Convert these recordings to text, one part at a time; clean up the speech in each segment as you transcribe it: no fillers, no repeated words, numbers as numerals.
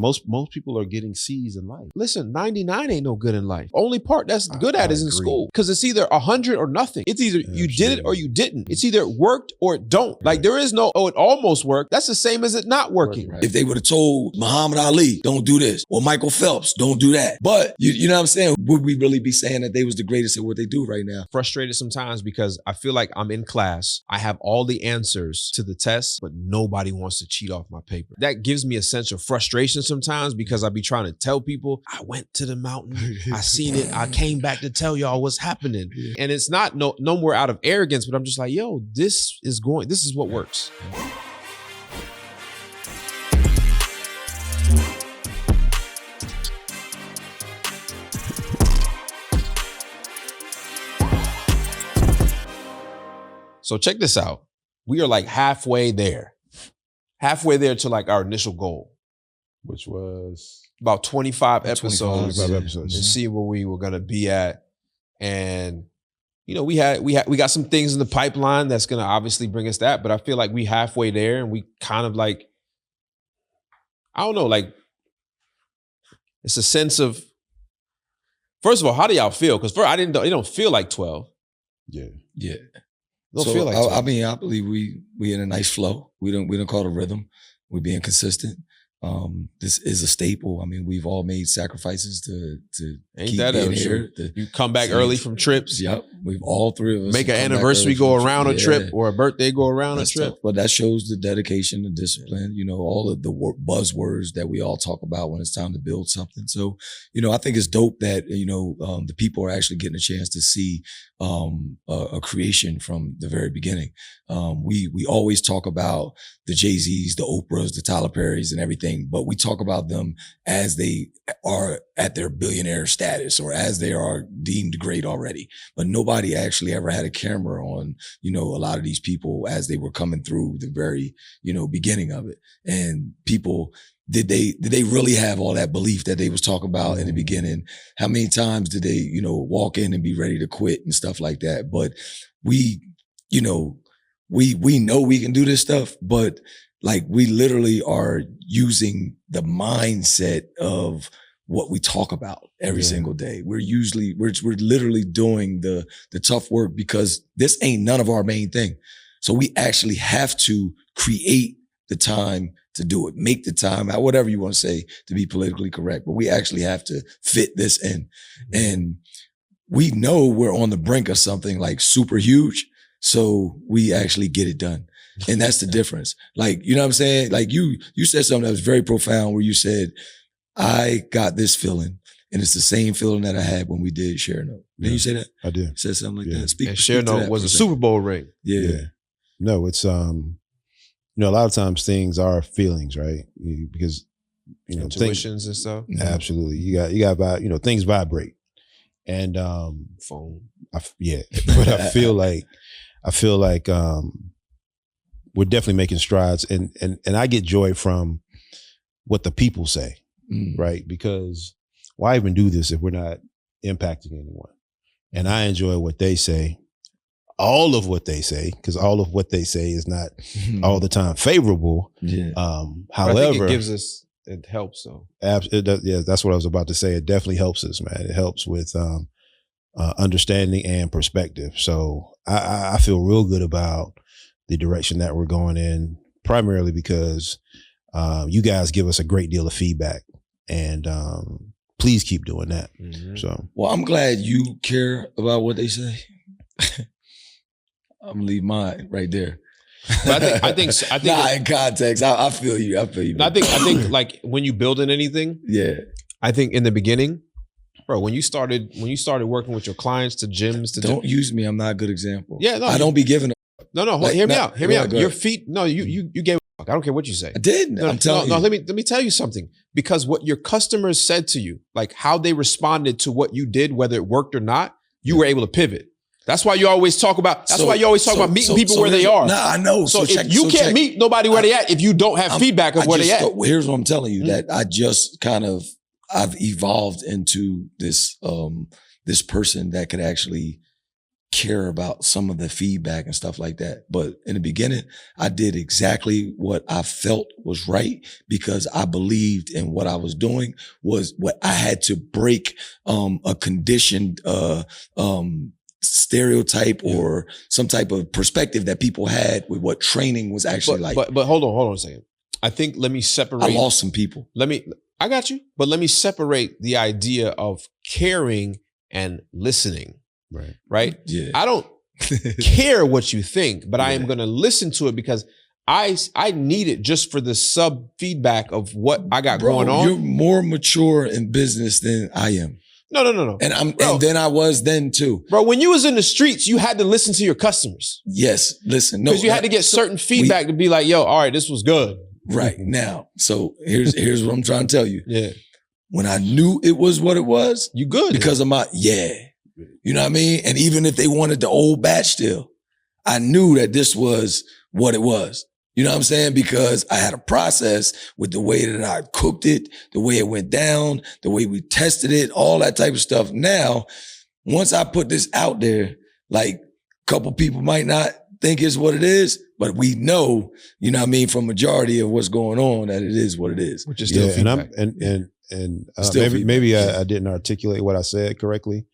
Most people are getting C's in life. Listen, 99 ain't no good in life. Only part that's good at is in school. Because it's either 100 or nothing. It's either you did it or you didn't. It's either it worked or it don't. Like there is no, oh, it almost worked. That's the same as it not working. If they would have told Muhammad Ali, don't do this, or Michael Phelps, don't do that. But you know what I'm saying? Would we really be saying that they was the greatest at what they do right now? Frustrated sometimes because I feel like I'm in class. I have all the answers to the test, but nobody wants to cheat off my paper. That gives me a sense of frustration sometimes because I be trying to tell people, I went to the mountain, I seen it, I came back to tell y'all what's happening. And it's not no more out of arrogance, but I'm just like, yo, this is what works. So check this out. We are like halfway there to like our initial goal, which was about 25 episodes. 25 episodes. And see where we were gonna be at. And you know, we got some things in the pipeline that's gonna obviously bring us that, but I feel like we halfway there and we kind of like, I don't know, like it's a sense of, first of all, how do y'all feel? Because first, it don't feel like 12. Yeah. Don't feel like 12. I mean, I believe we in a nice flow. We don't call it a rhythm. We're being consistent. This is a staple. I mean, we've all made sacrifices to Ain't keep that being ever here. true? You come back early from trips. Yep. We've all three of us Make an come back anniversary early go from around a trips. trip or a birthday go around That's a trip. tough. But that shows the dedication, the discipline, you know, all of the buzzwords that we all talk about when it's time to build something. So, you know, I think it's dope that, you know, the people are actually getting a chance to see a creation from the very beginning. We always talk about the Jay-Z's, the Oprahs, the Tyler Perry's and everything, but we talk about them as they are at their billionaire status or as they are deemed great already. But nobody actually ever had a camera on, you know, a lot of these people as they were coming through the very, you know, beginning of it. And people, did they really have all that belief that they was talking about in the beginning? How many times did they, you know, walk in and be ready to quit and stuff like that? But we, you know, we know we can do this stuff, but like we literally are using the mindset of what we talk about every single day. We're literally doing the tough work because this ain't none of our main thing. So we actually have to create the time to do it, make the time, whatever you want to say to be politically correct, but we actually have to fit this in. And we know we're on the brink of something like super huge. So we actually get it done. And that's the difference. Like, you know what I'm saying? Like you said something that was very profound where you said, I got this feeling and it's the same feeling that I had when we did Share Note. Didn't you say that? I did. You said something like that. Speak Share to Note that was for a second. Super Bowl ring. Yeah. No, it's, you know, a lot of times things are feelings, right? Because, you know, Intuitions and stuff. Absolutely. You got, you know, things vibrate. And, Phone. but I feel like, we're definitely making strides and I get joy from what the people say, right? Because why even do this if we're not impacting anyone? And I enjoy what they say, all of what they say, because all of what they say is not all the time favorable. Yeah. However, I think it gives us, it helps though. Yeah, that's what I was about to say. It definitely helps us, man. It helps with understanding and perspective. So I feel real good about the direction that we're going in, primarily because you guys give us a great deal of feedback, and please keep doing that. So, well, I'm glad you care about what they say. I'm gonna leave mine right there. But I think nah, in context, I feel you. I think like when you building anything, I think in the beginning, bro, when you started working with your clients to gyms to don't use me. I'm not a good example. Yeah, no, I don't be giving. Hear me out. Hear me out. Go Your ahead. feet. No, you gave a fuck. I don't care what you say. I didn't. I'm telling you. No, let me tell you something. Because what your customers said to you, like how they responded to what you did, whether it worked or not, you were able to pivot. That's why you always talk about. That's why you always talk about meeting people where they are. Nah, I know. So if you can't meet nobody where they at if you don't have feedback of where they at. Here's what I'm telling you: that I just I've evolved into this this person that could actually care about some of the feedback and stuff like that. But in the beginning, I did exactly what I felt was right because I believed in what I was doing was what I had to break a conditioned stereotype or some type of perspective that people had with what training was actually like. But hold on a second. I think let me separate. I lost some people. I got you. But let me separate the idea of caring and listening. Right. Yeah. I don't care what you think, but I am going to listen to it because I need it just for the sub feedback of what I got going on. You're more mature in business than I am. No. And then I was then too. Bro, when you was in the streets, you had to listen to your customers. Yes. Listen. No. Because you had to get certain feedback to be like, yo, all right, this was good. Right. Now. So here's what I'm trying to tell you. Yeah. When I knew it was what it was. You good. Because of my, you know what I mean? And even if they wanted the old batch still, I knew that this was what it was. You know what I'm saying? Because I had a process with the way that I cooked it, the way it went down, the way we tested it, all that type of stuff. Now, once I put this out there, like a couple people might not think it's what it is, but we know, you know what I mean, from majority of what's going on that it is what it is. Which is still feedback. Maybe I didn't articulate what I said correctly.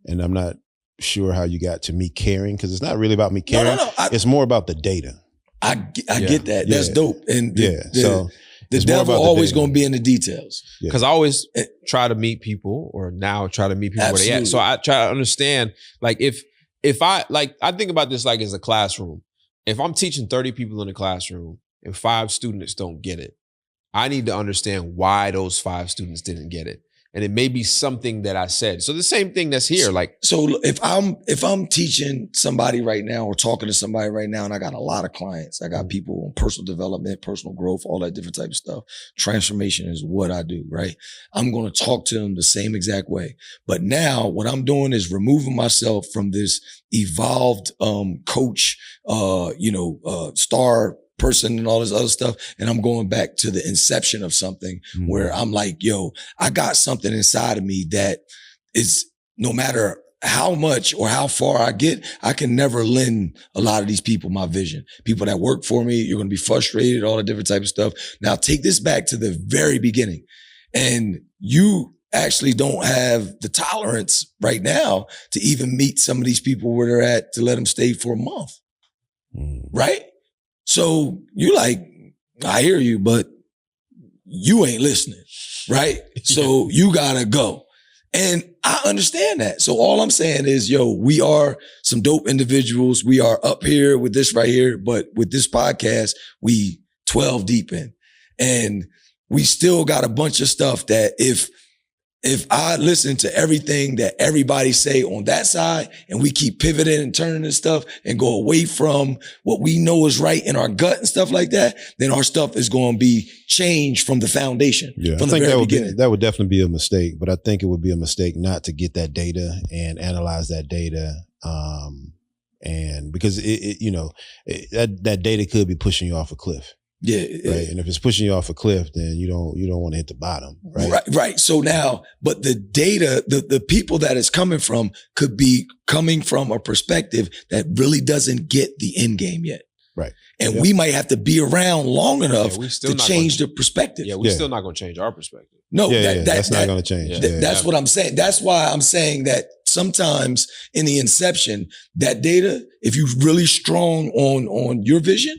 And I'm not sure how you got to me caring because it's not really about me caring. No. It's more about the data. I get that. That's dope. And so the devil always going to be in the details. Because I always try to meet people or now try to meet people where they at. So I try to understand, like, if I think about this like as a classroom. If I'm teaching 30 people in a classroom and 5 students don't get it, I need to understand why those 5 students didn't get it. And it may be something that I said. So the same thing that's here. So if I'm teaching somebody right now or talking to somebody right now, and I got a lot of clients, I got people on personal development, personal growth, all that different type of stuff. Transformation is what I do, right? I'm going to talk to them the same exact way. But now what I'm doing is removing myself from this evolved coach, star person and all this other stuff. And I'm going back to the inception of something where I'm like, yo, I got something inside of me that is no matter how much or how far I get, I can never lend a lot of these people my vision. People that work for me, you're going to be frustrated, all the different type of stuff. Now take this back to the very beginning. And you actually don't have the tolerance right now to even meet some of these people where they're at to let them stay for a month. Right? So you like, I hear you, but you ain't listening, right? So you gotta go. And I understand that. So all I'm saying is, yo, we are some dope individuals. We are up here with this right here, but with this podcast, we 12 deep in. And we still got a bunch of stuff that if I listen to everything that everybody say on that side and we keep pivoting and turning and stuff and go away from what we know is right in our gut and stuff like that, then our stuff is going to be changed from the foundation. Yeah, from the very beginning. That would definitely be a mistake, but I think it would be a mistake not to get that data and analyze that data. And because that data could be pushing you off a cliff. Yeah. Right. And if it's pushing you off a cliff, then you don't want to hit the bottom. Right. Right. So now, but the data, the people that it's coming from could be coming from a perspective that really doesn't get the end game yet. Right. And we might have to be around long enough to change the perspective. Yeah. We're still not going to change our perspective. No, that's not going to change. That's what I'm saying. That's why I'm saying that sometimes in the inception, that data, if you're really strong on your vision,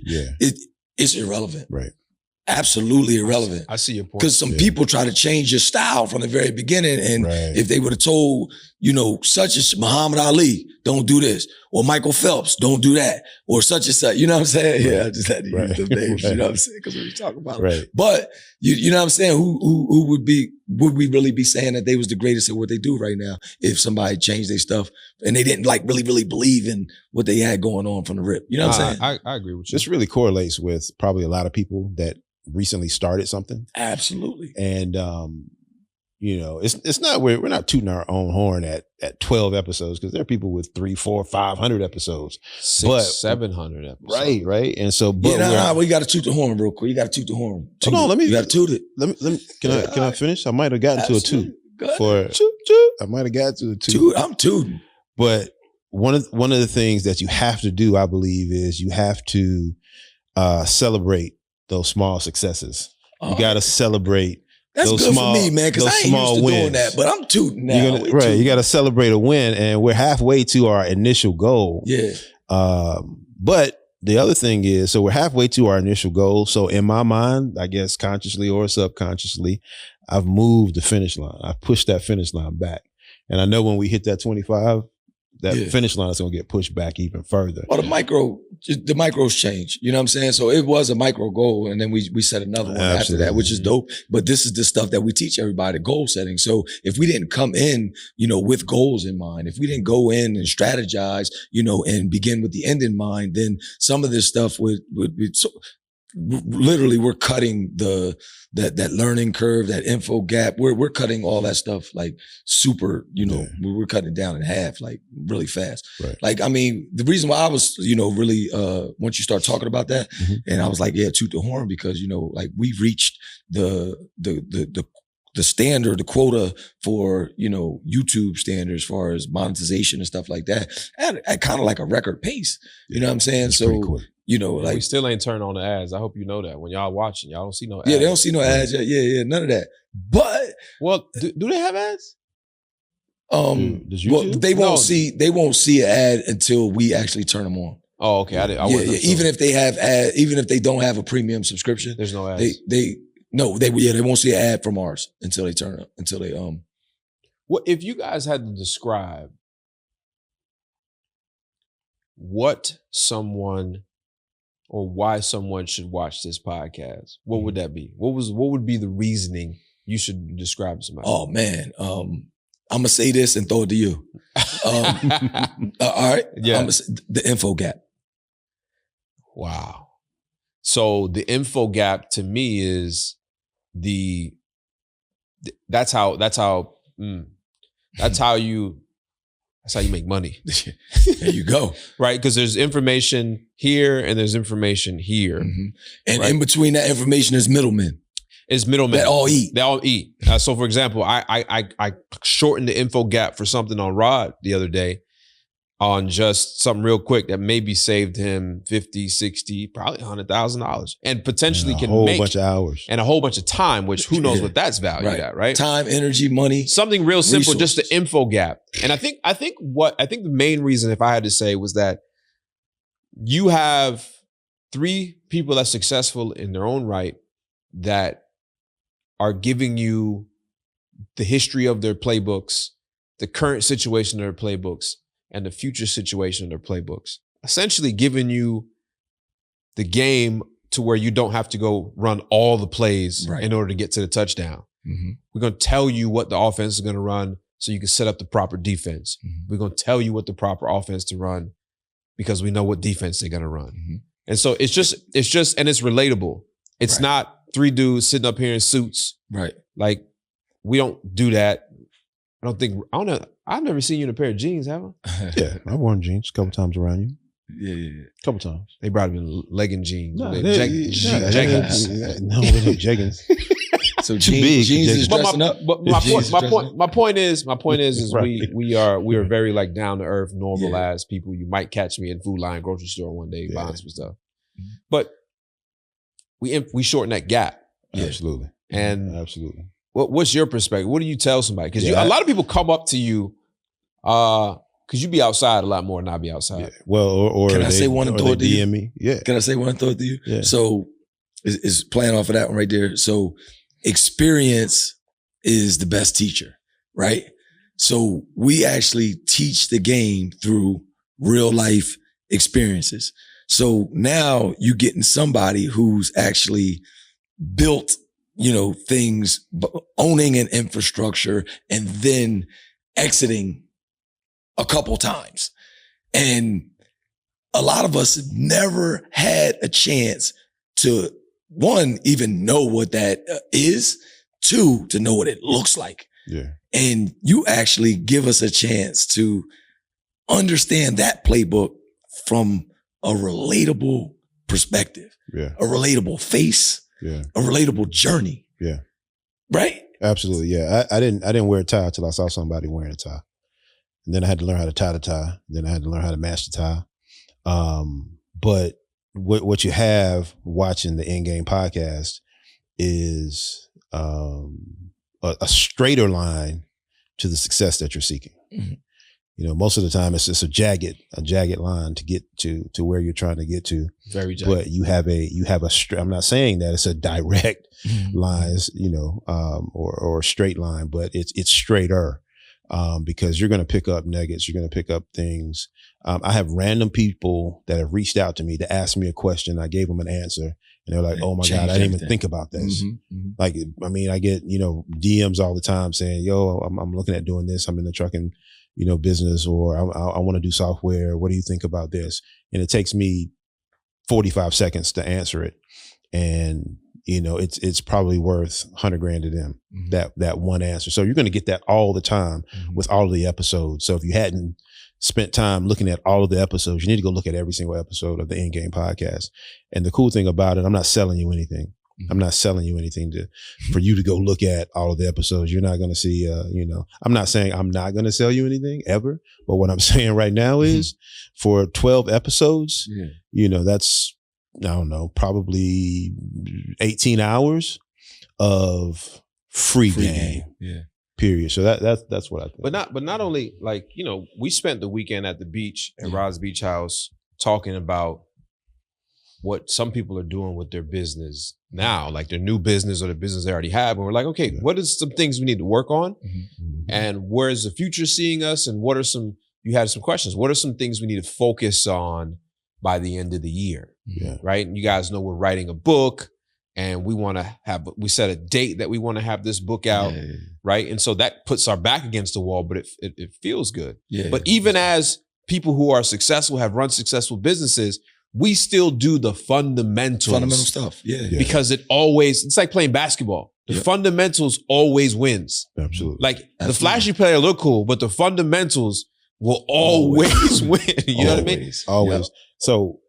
it's irrelevant. Right. Absolutely irrelevant. I see your point. Because some people try to change your style from the very beginning. And if they would have told, such as Muhammad Ali, don't do this. Or Michael Phelps, don't do that. Or such and such. You know what I'm saying? Yeah, I just had to use the names. You know what I'm saying? Because we were talking about it. But you know what I'm saying? Who would we really be saying that they was the greatest at what they do right now if somebody changed their stuff and they didn't really, really believe in what they had going on from the rip? You know what I'm saying? I agree with you. This really correlates with probably a lot of people that recently started something. Absolutely. And it's not we're not tooting our own horn at 12 episodes because there are people with 300, 400, 500 episodes, 600, 700 episodes. Right. And so, we got to toot the horn real quick. You got to toot the horn. Hold on, you got to toot it. Let me. Can I finish? I might have gotten to a toot. I might have gotten to a toot. I'm tooting. But one of the things that you have to do, I believe, is you have to celebrate those small successes. You got to celebrate. That's those good small, for me, man, because I ain't used to doing that, but I'm tooting now. Right, you got to celebrate a win, and we're halfway to our initial goal. Yeah. But the other thing is, so we're halfway to our initial goal. So in my mind, I guess consciously or subconsciously, I've moved the finish line. I've pushed that finish line back. And I know when we hit that 25, that finish line is going to get pushed back even further. Well, the micros change. You know what I'm saying? So it was a micro goal, and then we set another one after that, which is dope. But this is the stuff that we teach everybody, goal setting. So if we didn't come in, with goals in mind, if we didn't go in and strategize, and begin with the end in mind, then some of this stuff would be so. Literally, we're cutting that learning curve, that info gap. We're cutting all that stuff like super. We're cutting it down in half, like really fast. Right. Like, I mean, the reason why I was, really once you start talking about that, and I was like, yeah, toot the horn, because like we reached the standard, the quota for, YouTube standards as far as monetization and stuff like that at kind of like a record pace. You know what I'm saying? It's so, cool. Like we still ain't turned on the ads. I hope you know that when y'all watching, y'all don't see no ads. Yeah, they don't see no ads. Yeah, none of that. But do they have ads? Well, they won't see an ad until we actually turn them on. Oh, okay. Even if they have ad, even if they don't have a premium subscription, there's no ads. They won't see an ad from ours until they turn up, until they What if you guys had to describe what someone or why someone should watch this podcast, what would that be? What would be the reasoning you should describe to somebody? Oh man, I'm gonna say this and throw it to you. All right, yeah, the info gap. Wow. So the info gap to me is that's how you make money. There you go. Right? Because there's information here and there's information here. Mm-hmm. And in between that information is middlemen. It's middlemen. They all eat. They all eat. So for example, I shortened the info gap for something on Rod the other day on just something real quick that maybe saved him 50, 60, probably $100,000 and potentially can make a whole bunch of hours and a whole bunch of time, which who knows what that's valued at, right? Time, energy, money, something real simple, resources. Just the info gap. And I think the main reason, if I had to say, was that you have 3 people that's successful in their own right that are giving you the history of their playbooks, the current situation of their playbooks, and the future situation of their playbooks, essentially giving you the game to where you don't have to go run all the plays in order to get to the touchdown. Mm-hmm. We're going to tell you what the offense is going to run so you can set up the proper defense. Mm-hmm. We're going to tell you what the proper offense to run because we know what defense they're going to run. Mm-hmm. And so it's just, and it's relatable. It's not 3 dudes sitting up here in suits. Right. Like, we don't do that. I don't know. I've never seen you in a pair of jeans, have I? Yeah, I've worn jeans a couple times around you. Yeah. A couple times. They probably been legging jeans. No, jeggings. No, they're no jeggings. So jeans is dressing up. But my point is we are very like down to earth, normal ass people. You might catch me in Food Lion grocery store one day buying some stuff. But we shorten that gap. Absolutely. And absolutely. What's your perspective? What do you tell somebody? Because a lot of people come up to you because you be outside a lot more than I be outside. Yeah. Well, or can I say one and throw it to you? Me? Yeah. Can I say one and throw it to you? Yeah. So is playing off of that one right there. So experience is the best teacher, right? So we actually teach the game through real life experiences. So now you getting somebody who's actually built things, owning an infrastructure and then exiting a couple times. And a lot of us never had a chance to, 1, even know what that is, 2, to know what it looks like. Yeah. And you actually give us a chance to understand that playbook from a relatable perspective, a relatable face, a relatable journey. Yeah. Right? Absolutely. Yeah. I didn't wear a tie until I saw somebody wearing a tie. And then I had to learn how to tie the tie. Then I had to learn how to match the tie. But what you have watching the Endgame podcast is a straighter line to the success that you're seeking. Mm-hmm. You know, most of the time it's just a jagged line to get to where you're trying to get to. Very jagged. But you have I'm not saying that it's a direct line, you know, or a straight line, but it's straighter. Because you're going to pick up nuggets, you're going to pick up things. I have random people that have reached out to me to ask me a question. I gave them an answer and they're like, oh my God, I didn't even think about this. Like, I mean, I get, you know, DMs all the time saying, yo, I'm looking at doing this. I'm in the trucking, you know, business, or I want to do software. What do you think about this? And it takes me 45 seconds to answer it. And you know, it's probably worth $100,000 to them, that one answer. So you're going to get that all the time with all of the episodes. So if you hadn't spent time looking at all of the episodes, you need to go look at every single episode of the Endgame podcast. And the cool thing about it, I'm not selling you anything. I'm not selling you anything for you to go look at all of the episodes. You're not going to see, you know, I'm not saying I'm not going to sell you anything ever. But what I'm saying right now is for 12 episodes, you know, that's, I don't know, probably 18 hours of free game. Yeah. Period. So that's what I think. But not only, like, you know, we spent the weekend at the beach at Rod's Beach House talking about what some people are doing with their business now, like their new business or the business they already have. And we're like, okay, what are some things we need to work on? And where is the future seeing us? And what are you had some questions. What are some things we need to focus on by the end of the year? Right. And you guys know we're writing a book and we set a date that we want to have this book out. Right. And so that puts our back against the wall, but it feels good. But even as people who are successful, have run successful businesses, we still do the fundamental stuff. Because it's like playing basketball. The fundamentals always wins. Absolutely. Like the flashy player look cool, but the fundamentals will always win. You know what I mean? Always. Yep. So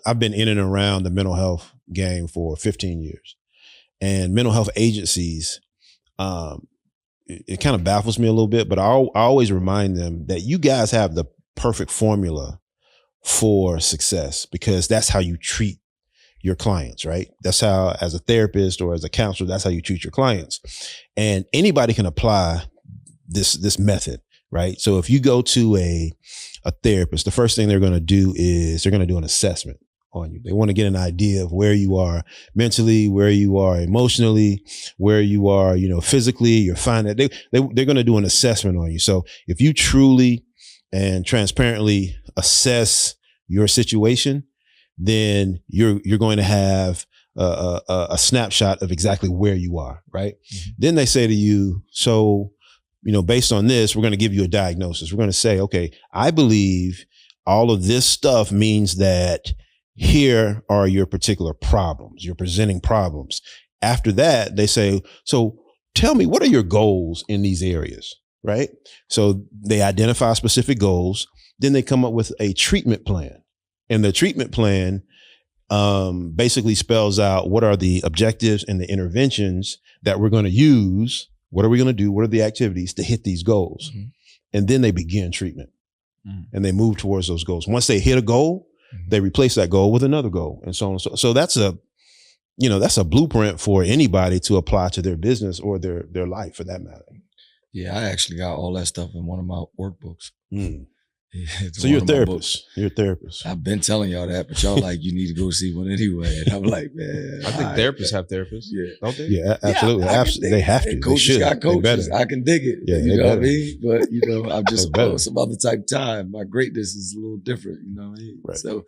I've been in and around the mental health game for 15 years, and mental health agencies, it kind of baffles me a little bit, but I always remind them that you guys have the perfect formula for success, because that's how you treat your clients, right? That's how, as a therapist or as a counselor, that's how you treat your clients. And anybody can apply this method, right? So if you go to a therapist, the first thing they're going to do is they're going to do an assessment on you. They want to get an idea of where you are mentally, where you are emotionally, where you are, you know, physically, you're fine. They're going to do an assessment on you. So if you truly and transparently assess your situation, then you're going to have a snapshot of exactly where you are, right? Then they say to you, so, you know, based on this, we're going to give you a diagnosis. We're going to say, okay, I believe all of this stuff means that here are your particular problems, your presenting problems. After that, they say, so tell me, what are your goals in these areas, right? So they identify specific goals. Then they come up with a treatment plan. And the treatment plan basically spells out what are the objectives and the interventions that we're going to use. What are we going to do? What are the activities to hit these goals? And then they begin treatment and they move towards those goals. Once they hit a goal, they replace that goal with another goal, and so on. So that's a blueprint for anybody to apply to their business or their life, for that matter. Yeah, I actually got all that stuff in one of my workbooks. So you're a therapist. You're a therapist. I've been telling y'all that, but y'all like, you need to go see one anyway. And I'm like, man. I think therapists have therapists. Don't they? Yeah, absolutely. They have to. Coaches got coaches. I can dig it. Yeah, you know what I mean? But, you know, I'm just some other type of time. My greatness is a little different, you know what I mean? Right. So,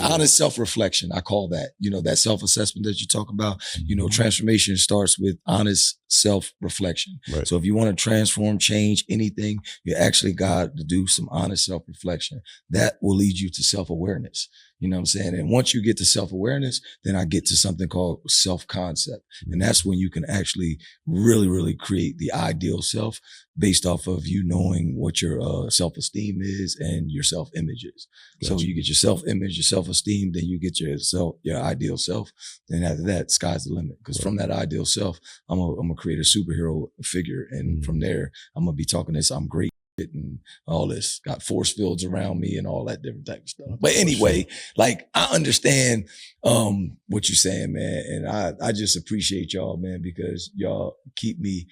honest self-reflection. I call that, you know, that self-assessment that you're talking about. You know, transformation starts with honest self-reflection. Right. So if you want to transform, change anything, you actually got to do some honest self-reflection. That will lead you to self-awareness. You know what I'm saying? And once you get to self-awareness, then I get to something called self-concept. And that's when you can actually really, really create the ideal self based off of you knowing what your self-esteem is and your self-image is. Gotcha. So you get your self-image, your self-esteem, then you get your ideal self. Then after that, sky's the limit. Because from that ideal self, I'm gonna create a superhero figure. And from there, I'm gonna be talking this, I'm great. and all this, got force fields around me and all that different type of stuff. But anyway, like I understand what you're saying, man. And I just appreciate y'all, man, because y'all keep me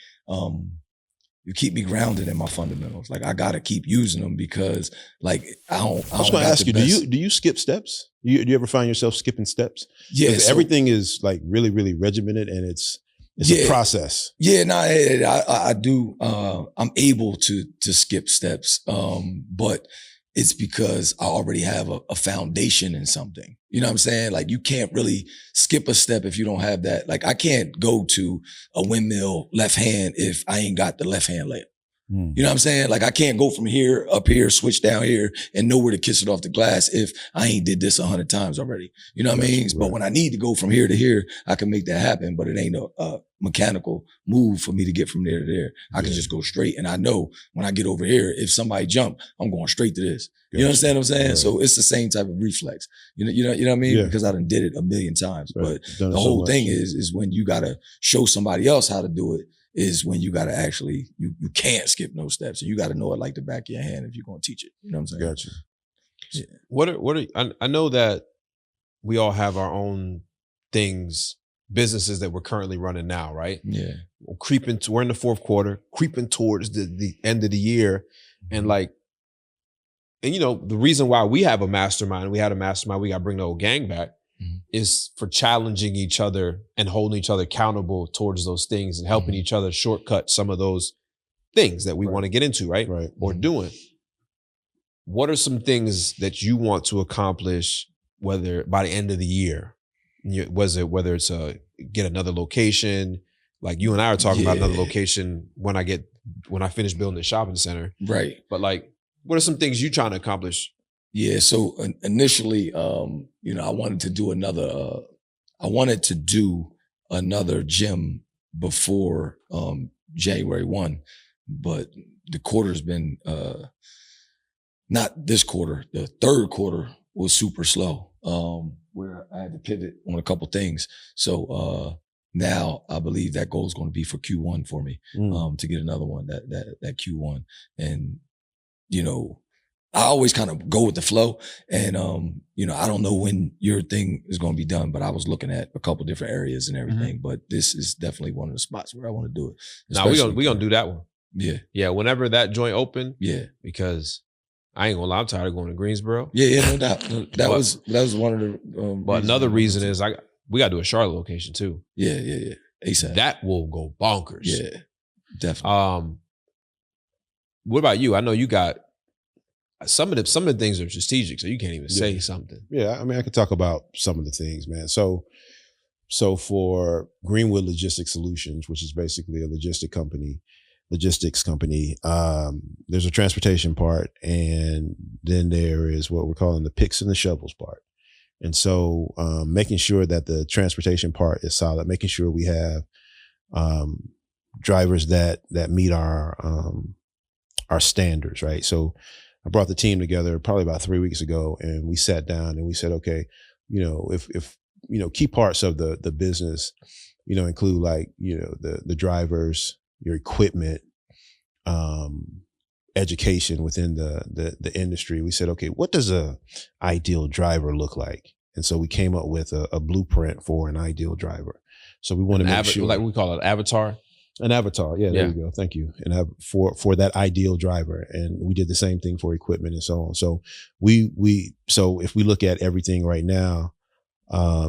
you keep me grounded in my fundamentals. Like I gotta keep using them because like I was gonna ask you, do you skip steps? Do you ever find yourself skipping steps? Yeah. So, everything is like really, really regimented and it's a process. Yeah, no, I do. I'm able to skip steps, but it's because I already have a foundation in something. You know what I'm saying? Like you can't really skip a step if you don't have that. Like I can't go to a windmill left hand if I ain't got the left hand layup. You know what I'm saying? Like I can't go from here up here, switch down here and know where to kiss it off the glass if I ain't did this 100 times already. You know what I mean? Right. But when I need to go from here to here, I can make that happen, but it ain't a mechanical move for me to get from there to there. I can just go straight. And I know when I get over here, if somebody jump, I'm going straight to this. You understand what I'm saying? Right. So it's the same type of reflex. You know what I mean? Yeah. Because I done did it a million times. Right. But the whole thing is when you got to show somebody else how to do it, is when you got to actually, you can't skip no steps and you got to know it like the back of your hand if you're going to teach it. You know what I'm saying? Gotcha. Yeah. I know that we all have our own things, businesses that we're currently running now, right? Yeah. We're in the fourth quarter, creeping towards the end of the year. And you know, the reason why we have a mastermind, we got to bring the whole gang back. Is for challenging each other and holding each other accountable towards those things and helping each other shortcut some of those things that we want to get into, right? Or doing. What are some things that you want to accomplish, whether by the end of the year? Whether it's get another location, like you and I are talking about another location when I finish building the shopping center. Right. But like, what are some things you trying to accomplish? Yeah. So initially, you know, I wanted to do another gym before January 1, but the quarter's been not this quarter. The third quarter was super slow, where I had to pivot on a couple things. So now I believe that goal is going to be for Q1 for me, to get another one, that Q1. And, you know, I always kind of go with the flow and, you know, I don't know when your thing is going to be done, but I was looking at a couple different areas and everything, but this is definitely one of the spots where I want to do it. Now we're going to do that one. Yeah. Yeah. Whenever that joint open. Yeah. Because I ain't gonna lie, I'm tired of going to Greensboro. Yeah, no doubt. That was one of the, but another reason is we got to do a Charlotte location too. Yeah. ASAP. That will go bonkers. Yeah, definitely. What about you? I know you got, some of the things are strategic, so you can't even say something. Yeah, I mean, I could talk about some of the things, man. So for Greenwood Logistics Solutions, which is basically a logistics company, there's a transportation part, and then there is what we're calling the picks and the shovels part. And so making sure that the transportation part is solid, making sure we have drivers that meet our standards, right? So I brought the team together probably about 3 weeks ago, and we sat down and we said, okay, you know, if you know, key parts of the business, you know, include like, you know, the drivers, your equipment, education within the industry. We said, okay, what does a ideal driver look like? And so we came up with a blueprint for an ideal driver. So we want to make sure, like we call it avatar. An avatar. Yeah, there you go. Thank you. And for that ideal driver. And we did the same thing for equipment and so on. So so if we look at everything right now,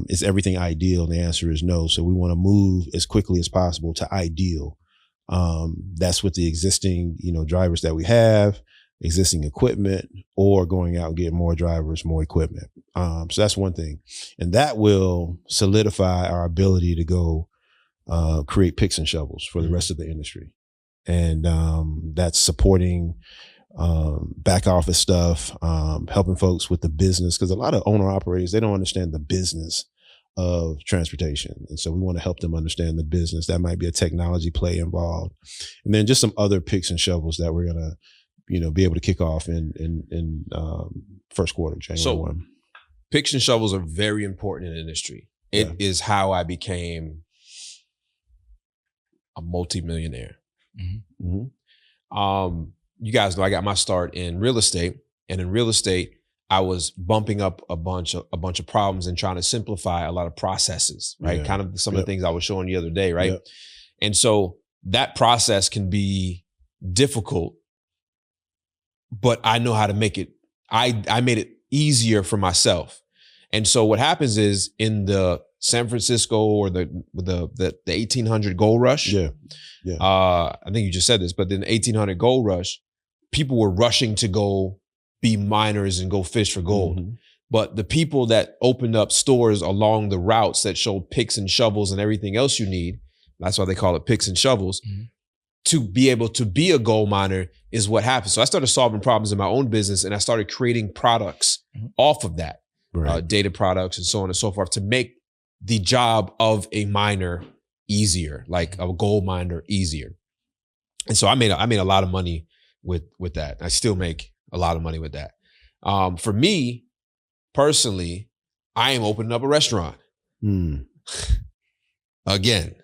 is everything ideal? And the answer is no. So we want to move as quickly as possible to ideal. That's with the existing, you know, drivers that we have, existing equipment, or going out and getting more drivers, more equipment. So that's one thing. And that will solidify our ability to go create picks and shovels for the rest of the industry. And that's supporting back office stuff, helping folks with the business, because a lot of owner operators, they don't understand the business of transportation. And so we want to help them understand the business. That might be a technology play involved. And then just some other picks and shovels that we're going to, you know, be able to kick off in first quarter, January 1. Picks and shovels are very important in the industry. It is how I became a multimillionaire. you guys know I got my start in real estate, and in real estate, I was bumping up a bunch of problems and trying to simplify a lot of processes, right? Yeah. Kind of some of the things I was showing you the other day, right? Yep. And so that process can be difficult, but I know how to make it. I made it easier for myself. And so what happens is in the San Francisco or the 1800 gold rush. Yeah. I think you just said this, but in the 1800 gold rush, people were rushing to go be miners and go fish for gold. Mm-hmm. But the people that opened up stores along the routes that showed picks and shovels and everything else you need, that's why they call it picks and shovels, to be able to be a gold miner is what happened. So I started solving problems in my own business, and I started creating products off of that, data products and so on and so forth, to make the job of a miner easier, like a gold miner easier. And so I made a lot of money with that. I still make a lot of money with that. For me personally, I am opening up a restaurant again.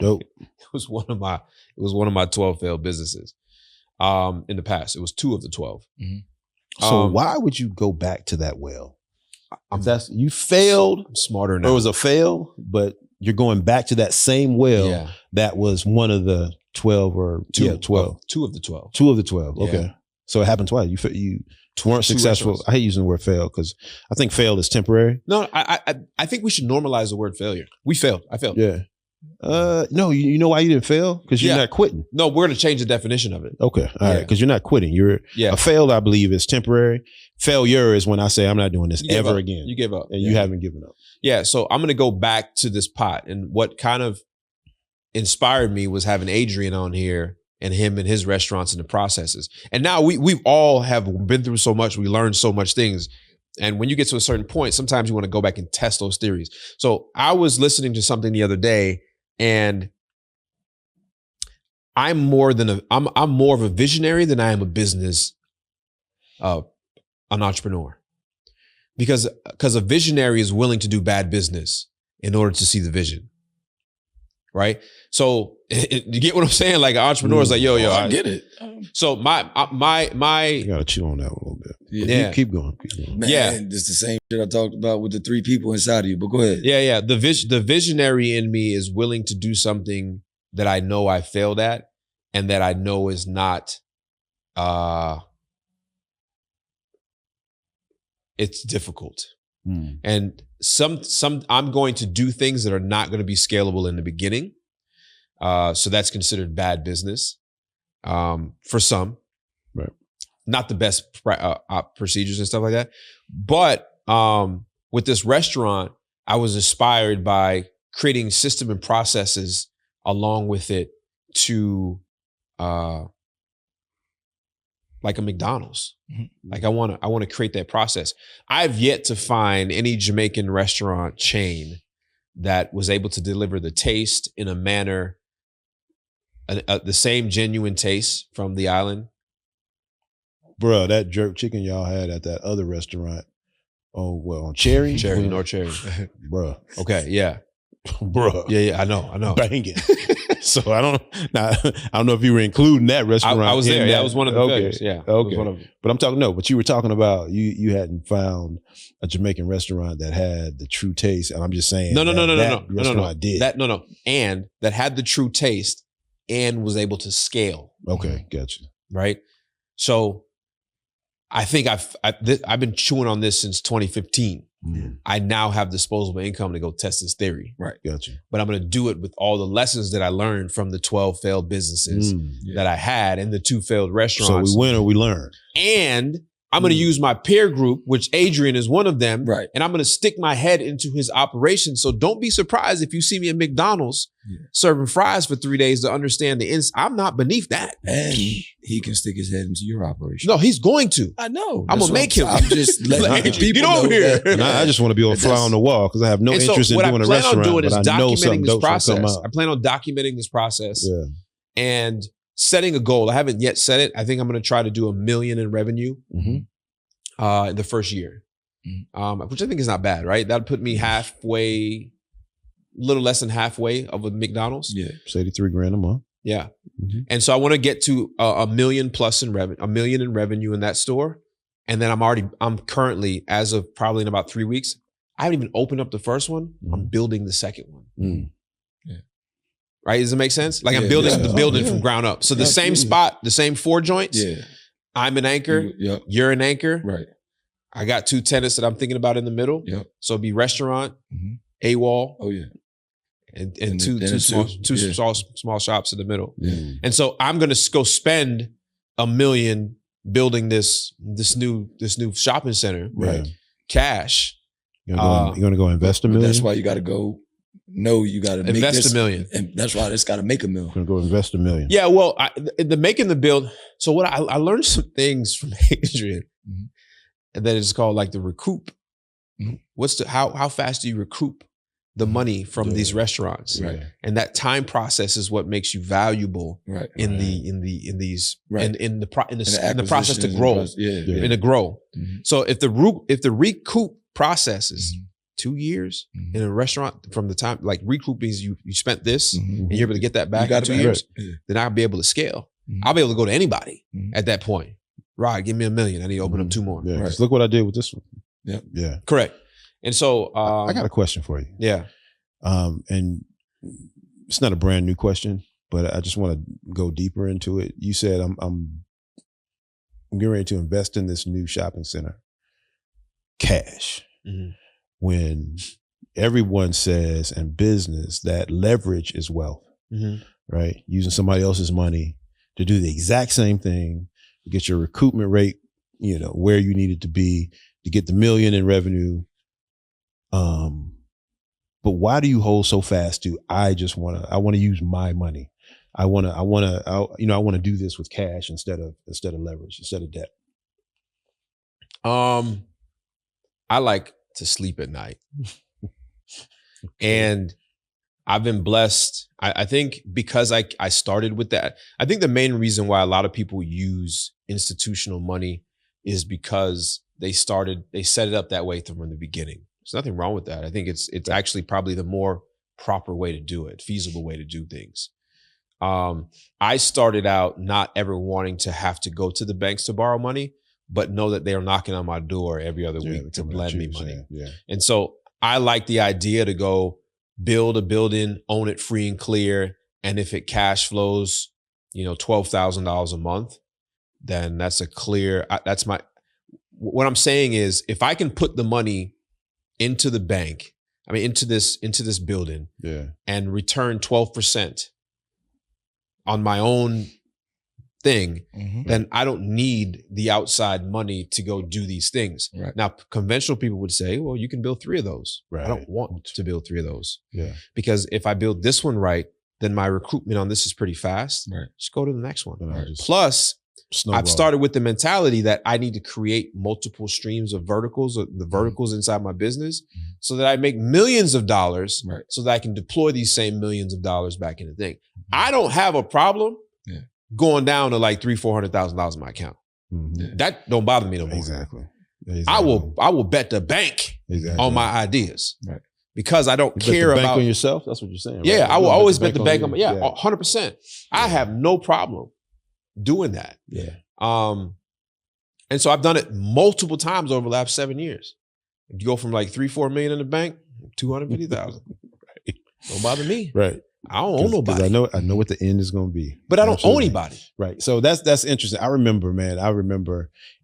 Dope. It was one of my 12 failed businesses. In the past, it was 2 of the 12. So why would you go back to that well? You failed. I'm smarter now. It was a fail, but you're going back to that same well that was one of the 12 or 12. 2 of the 12. 2 of the 12. Yeah. Okay. So it happened twice. You weren't successful. I hate using the word fail because I think fail is temporary. No, I think we should normalize the word failure. We failed. I failed. Yeah. No, you know why you didn't fail? Because you're not quitting. No, we're going to change the definition of it. Okay. All right. Because you're not quitting. A failed, I believe, is temporary. Failure is when I say I'm not doing this ever again. You give up. And you haven't given up. Yeah. So I'm going to go back to this pot. And what kind of inspired me was having Adrian on here and him and his restaurants and the processes. And now we've all have been through so much. We learned so much things. And when you get to a certain point, sometimes you want to go back and test those theories. So I was listening to something the other day, and I'm more of a visionary than I am a business, an entrepreneur. Because a visionary is willing to do bad business in order to see the vision. Right? So you get what I'm saying? Like an entrepreneur is like, yo, I get it. So my You gotta chew on that a little bit. Yeah. Keep going. Man, it's the same shit I talked about with the 3 people inside of you, but go ahead. Yeah. The visionary in me is willing to do something that I know I failed at and that I know is not, it's difficult. And I'm going to do things that are not going to be scalable in the beginning. So that's considered bad business for some. Right. Not the best procedures and stuff like that. But with this restaurant, I was inspired by creating system and processes along with it to like a McDonald's. Like I want to create that process. I've yet to find any Jamaican restaurant chain that was able to deliver the taste in a manner, the same genuine taste from the island. Bruh, that jerk chicken y'all had at that other restaurant. Oh, well, on Cherry? North Cherry. Bruh. Okay, yeah. Bruh. Yeah, I know. Banging. So I don't know if you were including that restaurant. I was there. That was one of the failures. Yeah. Okay. One of them. But you were talking about you hadn't found a Jamaican restaurant that had the true taste. And I'm just saying No. restaurant did. And that had the true taste and was able to scale. Okay, gotcha. Right? So I think I've been chewing on this since 2015. I now have disposable income to go test this theory. Right. Gotcha. But I'm going to do it with all the lessons that I learned from the 12 failed businesses that I had and the 2 failed restaurants. So we win or we learn. And I'm going to use my peer group, which Adrian is one of them. Right. And I'm going to stick my head into his operation. So don't be surprised if you see me at McDonald's serving fries for 3 days to understand I'm not beneath that. And he can stick his head into your operation. No, he's going to. I know. I'm going to make him. I'm just letting people get over know here. that. I just want to be a fly on the wall because I have no And interest in doing a restaurant. What I plan on doing is but I know something documenting this dope's gonna process. come out. I plan on documenting this process Yeah. and setting a goal. I haven't yet set it. I think I'm going to try to do $1 million in revenue in the first year, which I think is not bad, right? That'll put me halfway, little less than halfway of a McDonald's. Yeah. It's $83,000 a month. Yeah. And so I want to get to a million plus in revenue, $1 million in revenue in that store. And then I'm currently, as of probably in about 3 weeks, I haven't even opened up the first one. I'm building the second one. Yeah. Right? Does it make sense? Like I'm building the building from ground up. So the same spot, the same 4 joints. Yeah. I'm an anchor. You're an anchor. Right. I got 2 tenants that I'm thinking about in the middle. Yep. So it'd be restaurant, A-wall. Oh yeah. And two small shops in the middle. Yeah. And so I'm gonna go spend $1 million building this new shopping center. Right. Cash. You're gonna go invest $1 million. That's why you got to go. No, you got to invest $1 million. And that's why it's got to make $1 million. You're gonna go invest $1 million. Yeah. Well, the making the build. So what I learned some things from Adrian, and then it's called like the recoup. What's how fast do you recoup the money from these restaurants? Right. And that time process is what makes you valuable in the process to grow and to grow. So if the recoup process is 2 years in a restaurant from the time, like recoup means you spent this and you're able to get that back in 2 years, then I'll be able to scale. I'll be able to go to anybody at that point. Right, give me $1 million. I need to open up 2 more. Yeah, just look what I did with this one. Yeah. Correct. And so I got a question for you. Yeah. And it's not a brand new question, but I just want to go deeper into it. You said I'm getting ready to invest in this new shopping center. Cash. When everyone says in business that leverage is wealth, right? Using somebody else's money to do the exact same thing, to get your recoupment rate, where you need it to be, to get the $1 million in revenue. But why do you hold so fast to, I want to use my money. I want to do this with cash instead of leverage, instead of debt. I like to sleep at night. And I've been blessed. I think because I started with that. I think the main reason why a lot of people use institutional money is because they set it up that way from the beginning. There's nothing wrong with that. I think it's actually probably the more proper way to do it, feasible way to do things. I started out not ever wanting to have to go to the banks to borrow money, but know that they are knocking on my door every other week to lend me money. Yeah. And so I like the idea to go build a building, own it free and clear. And if it cash flows, $12,000 a month, then that's what I'm saying is if I can put the money into the bank, into this building and return 12% on my own thing, then I don't need the outside money to go do these things. Right. Now, conventional people would say, well, you can build 3 of those. Right. I don't want to build 3 of those. Yeah. Because if I build this one right, then my recoupment on this is pretty fast. Right. Just go to the next one. Right. Plus, Snowball. I've started with the mentality that I need to create multiple streams of verticals, or the verticals inside my business, so that I make millions of dollars, so that I can deploy these same millions of dollars back in the thing. I don't have a problem going down to like $300,000-$400,000 in my account. That don't bother me no more. Exactly. I will bet the bank on my ideas. Right. Because I don't you care bet the bank about on yourself. That's what you're saying. Yeah, right? I will always bet the bank on 100%. Yeah. I have no problem doing that. Yeah. And so I've done it multiple times over the last 7 years. You go from like 3-4 million in the bank, 250,000. Right. Don't bother me. Right. I don't own nobody. I know what the end is going to be. But I don't own anybody. Right. So that's interesting. I remember,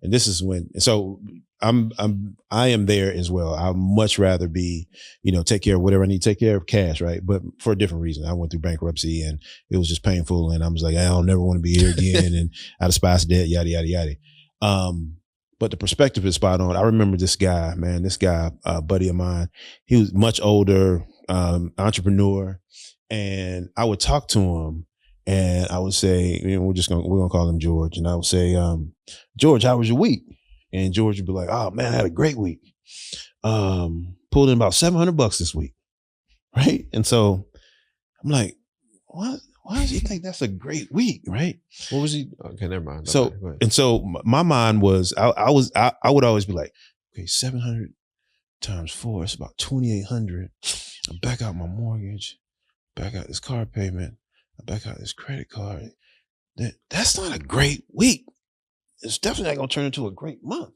and this is when, so I am there as well. I'd much rather be, take care of whatever I need to take care of, cash, right? But for a different reason. I went through bankruptcy and it was just painful. And I was like, I don't never want to be here again. And I despise debt, yada, yada, yada. But the perspective is spot on. I remember this guy, a buddy of mine, he was much older, entrepreneur. And I would talk to him and I would say, we're going to call him George. And I would say, George, how was your week? And George would be like, oh man, I had a great week. Pulled in about $700 this week. Right. And so I'm like, what? Why does he think that's a great week? Right. What was he? Okay, never mind. So my mind was, I would always be like, okay, 700 times 4, it's about 2,800. I back out my mortgage, back out this car payment, I back out this credit card. that's not a great week. It's definitely not going to turn into a great month.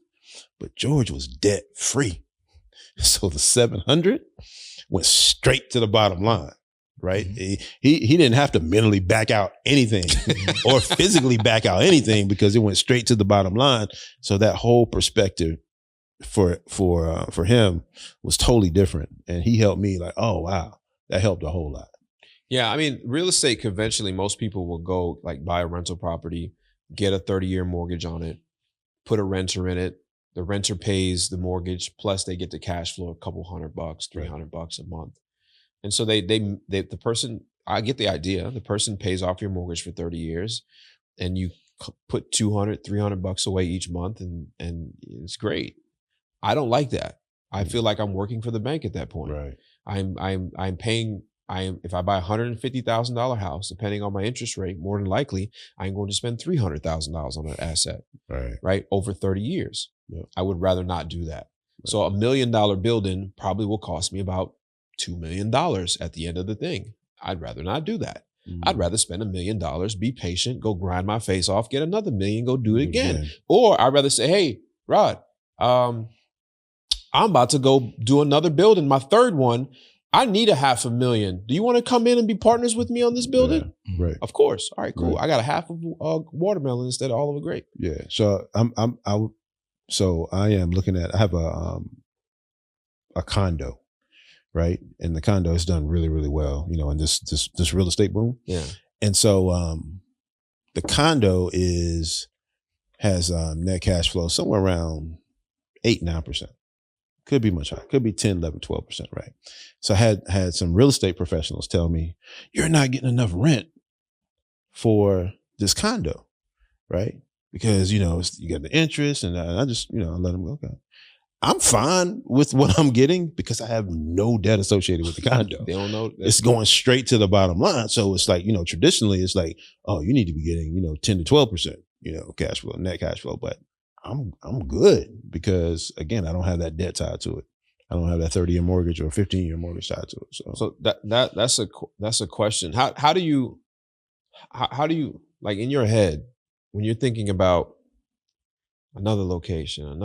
But George was debt free. So the 700 went straight to the bottom line, right? Mm-hmm. He didn't have to mentally back out anything or physically back out anything because it went straight to the bottom line. So that whole perspective for him was totally different. And he helped me like, oh, wow, that helped a whole lot. Yeah. I mean, real estate conventionally, most people will go like buy a rental property, get a 30-year mortgage on it, put a renter in it. The renter pays the mortgage, plus they get the cash flow, a couple $100, $300 a month. And so the person, I get the idea. The person pays off your mortgage for 30 years and you put $200, $300 away each month and it's great. I don't like that. I feel like I'm working for the bank at that point. Right. I'm paying, if I buy a $150,000 house, depending on my interest rate, more than likely, I'm going to spend $300,000 on that asset, right? Over 30 years. Yep. I would rather not do that. Right. So $1 million building probably will cost me about $2 million at the end of the thing. I'd rather not do that. Mm-hmm. I'd rather spend $1 million, be patient, go grind my face off, get another million, go do it again. Or I'd rather say, hey, Rod, I'm about to go do another building, my third one. I need $500,000. Do you want to come in and be partners with me on this building? Yeah, right. Of course. All right, cool. Right. I got a half of watermelon instead of all of a grape. Yeah. So I am looking at, I have a condo, right? And the condo has done really, really well, you know, in this real estate boom. Yeah. And so the condo has net cash flow somewhere around 8-9%. Could be much higher. Could be 10, 11, 12%, right? So I had some real estate professionals tell me, you're not getting enough rent for this condo, right? Because, you know, you got the interest and I just, you know, I let them go, okay. I'm fine with what I'm getting because I have no debt associated with the condo. They don't know. It's going straight to the bottom line. So it's like, you know, traditionally it's like, oh, you need to be getting, you know, 10 to 12%, you know, cash flow, net cash flow. But I'm good because again, I don't have that debt tied to it. I don't have that 30-year mortgage or 15-year mortgage tied to it. So that's a question. How do you like in your head when you're thinking about another location,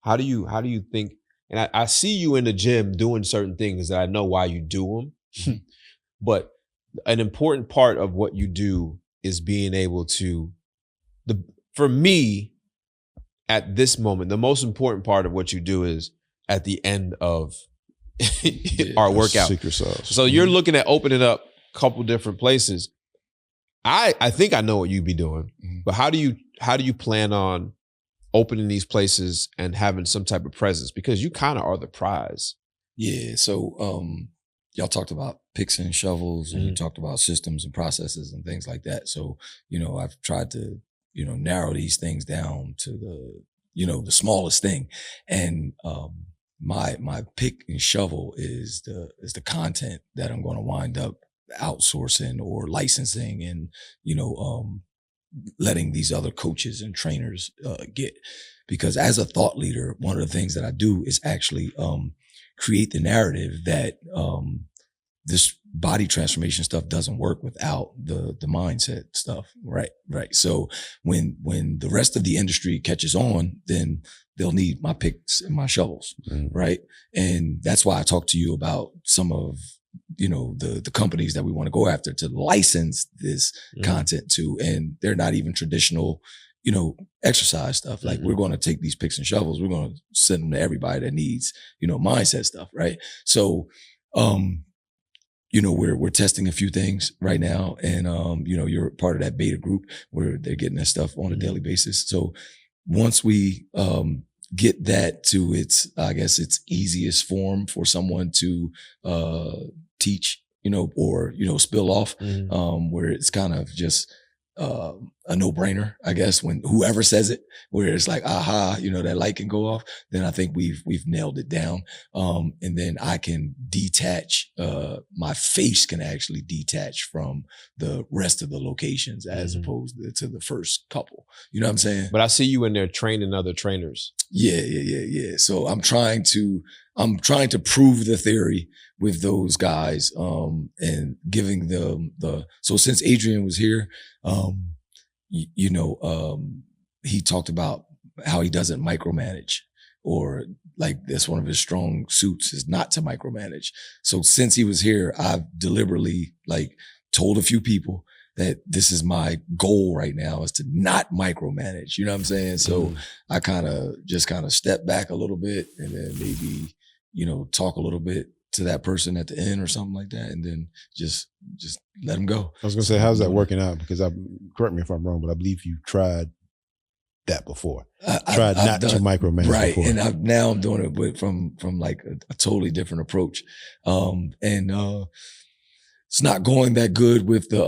how do you think? And I see you in the gym doing certain things that I know why you do them, but an important part of what you do is being able to, for me, at this moment, the most important part of what you do is at the end of our workout. Secret sauce. So you're looking at opening up a couple different places. I think I know what you'd be doing, but how do you plan on opening these places and having some type of presence? Because you kind of are the prize. Yeah. So y'all talked about picks and shovels and you talked about systems and processes and things like that. So, you know, I've tried to, you know, narrow these things down to the smallest thing. And my pick and shovel is the content that I'm going to wind up outsourcing or licensing and, you know, letting these other coaches and trainers get. Because as a thought leader, one of the things that I do is actually create the narrative that this body transformation stuff doesn't work without the mindset stuff. Right. So when the rest of the industry catches on, then they'll need my picks and my shovels. Right. And that's why I talked to you about some of, you know, the companies that we want to go after to license this content to, and they're not even traditional, you know, exercise stuff. Like we're going to take these picks and shovels. We're going to send them to everybody that needs, you know, mindset stuff. Right. So, you know, we're testing a few things right now. And, you know, you're part of that beta group where they're getting that stuff on a daily basis. So once we, get that to its easiest form for someone to, teach, you know, or, you know, spill off, where it's kind of just, a no-brainer, I guess, when whoever says it, where it's like, aha, you know, that light can go off, then I think we've nailed it down. And then I can detach, my face can actually detach from the rest of the locations as opposed to the first couple. You know what I'm saying? But I see you in there training other trainers. Yeah. So I'm trying to, I'm trying to prove the theory with those guys, and giving them so since Adrian was here, he talked about how he doesn't micromanage, or like that's one of his strong suits is not to micromanage. So since he was here, I've deliberately like told a few people that this is my goal right now, is to not micromanage. You know what I'm saying? So I kind of step back a little bit, and then maybe, talk a little bit to that person at the end or something like that, and then just let them go. I was gonna say, how's that working out? Because correct me if I'm wrong, but I believe you tried that before. Tried not to micromanage, right? before. And now I'm doing it, but from like a totally different approach. It's not going that good with the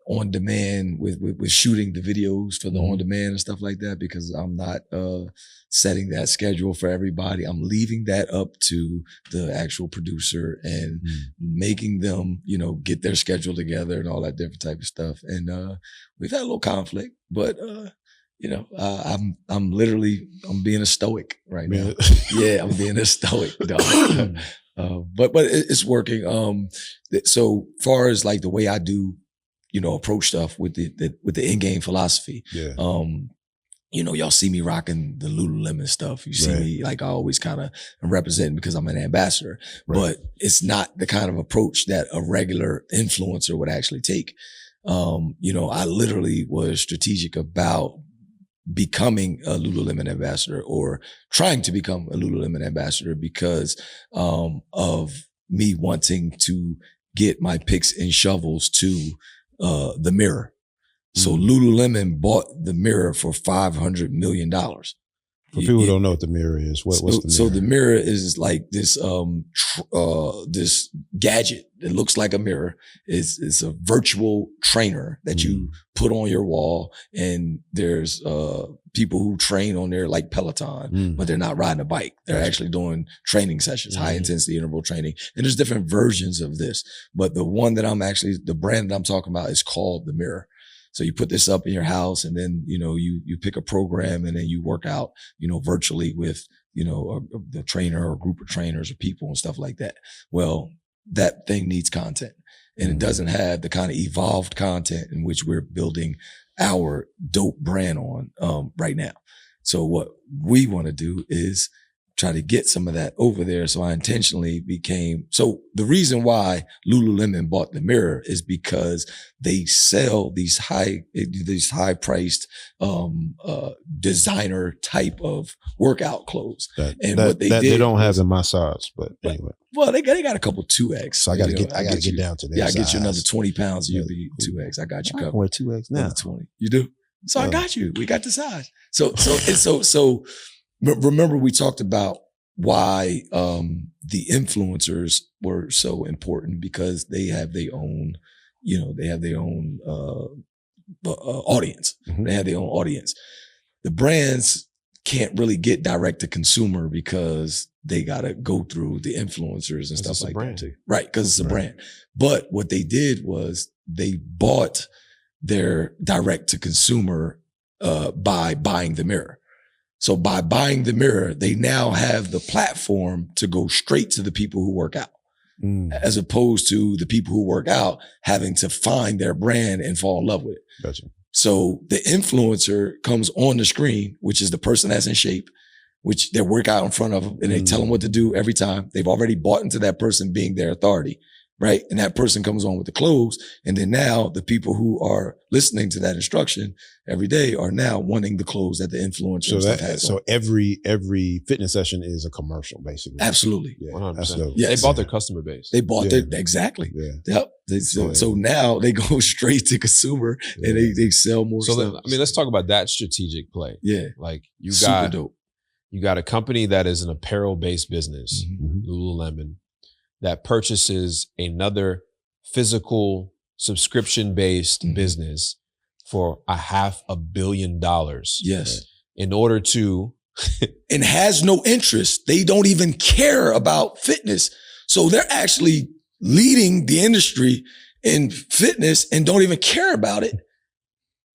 on demand, with shooting the videos for the on demand and stuff like that, because I'm not setting that schedule for everybody. I'm leaving that up to the actual producer and making them, get their schedule together and all that different type of stuff. And we've had a little conflict, but I'm being a stoic right now. Yeah, I'm being a stoic, dog. But it's working. So far as like the way I do, approach stuff with the Endgame philosophy. Yeah. Y'all see me rocking the Lululemon stuff. You see me, like, I always kind of representing because I'm an ambassador, but it's not the kind of approach that a regular influencer would actually take. I literally was strategic about becoming a Lululemon ambassador, or trying to become a Lululemon ambassador, because of me wanting to get my picks and shovels to the mirror. So Lululemon bought the mirror for $500 million. For people who don't know what the mirror is, what's the mirror? So the mirror is like this this gadget that looks like a mirror. It's a virtual trainer that you put on your wall, and there's people who train on there like Peloton, but they're not riding a bike. They're actually doing training sessions, high intensity interval training. And there's different versions of this, but the one that the brand that I'm talking about is called the Mirror. So you put this up in your house, and then, you pick a program, and then you work out, virtually with, the trainer or group of trainers or people and stuff like that. Well, that thing needs content, and it doesn't have the kind of evolved content in which we're building our dope brand on, right now. So what we want to do is try to get some of that over there. So I intentionally so the reason why Lululemon bought the Mirror is because they sell these high priced, designer type of workout clothes. What they don't have in my size, but anyway. Well, they got a couple 2X. So I got to get down to that. Yeah, I get you another 20 pounds. You'll be 2X. I got you covered. I wear 2X now. 20. You do? So I got you. We got the size. So remember, we talked about why the influencers were so important, because they have their own, audience. They have their own audience. The brands can't really get direct to consumer because they got to go through the influencers and stuff like that too. Right, because it's a brand. But what they did was they bought their direct to consumer by buying the Mirror. So by buying the Mirror, they now have the platform to go straight to the people who work out, as opposed to the people who work out having to find their brand and fall in love with it. Gotcha. So the influencer comes on the screen, which is the person that's in shape, which they work out in front of them, and they tell them what to do every time. They've already bought into that person being their authority. Right. And that person comes on with the clothes. And then now the people who are listening to that instruction every day are now wanting the clothes that the influencer has. So every fitness session is a commercial, basically. Absolutely. Yeah, 100%. Yeah, they bought their customer base. They bought exactly. Yeah. Yep. So now they go straight to consumer and they sell more stuff. Let's talk about that strategic play. Yeah. Like Super dope. You got a company that is an apparel based business, Lululemon, that purchases another physical subscription-based business for $500 million. Yes. In order to... and has no interest. They don't even care about fitness. So they're actually leading the industry in fitness and don't even care about it.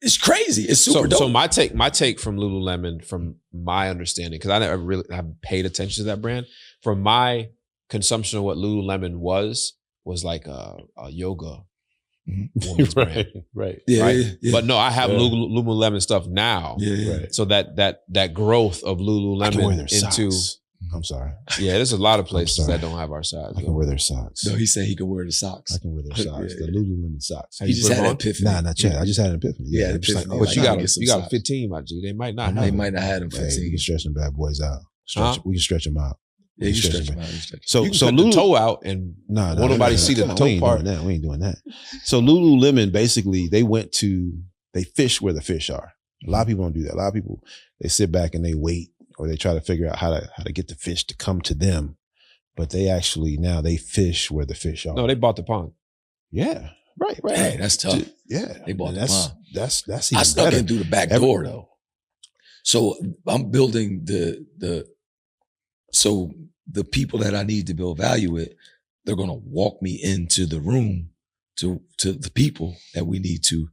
It's crazy. It's super dope. So my take from Lululemon, from my understanding, because I never really have paid attention to that brand. From my consumption of what Lululemon was like a yoga woman's brand, right? Yeah, right? yeah. But no, I have Lululemon stuff now. Yeah. Right. So that growth of I can wear Lululemon their into socks. I'm sorry. yeah, there's a lot of places sorry. that don't have our size. I can wear their socks. No, he said he could wear the socks. I can wear their socks. Yeah. The Lululemon socks. Have He you just put had them an on? epiphany. Nah, not yet. I just had an epiphany. Yeah, I'm just epiphany. oh, But I you gotta got get some you got a socks. 15, my G. They might not They have. might not have them hey, we 15. can stretch them bad boys out. Huh? We can stretch them out. Yeah, you stretch them out. You stretch So You can so cut the Lulu, toe out and nah, won't nobody see the we toe ain't part. doing that. We ain't doing that. So Lululemon basically they fish where the fish are. A lot of people don't do that. A lot of people they sit back and they wait, or they try to figure out how to get the fish to come to them. But they actually now they fish where the fish are. No, they bought the pond. Yeah. Right. Hey, that's tough. Yeah. They bought And the that's pond. that's I even snuck better. in through the back door though. So I'm building so the people that I need to build value with, they're gonna walk me into the room to the people that we need to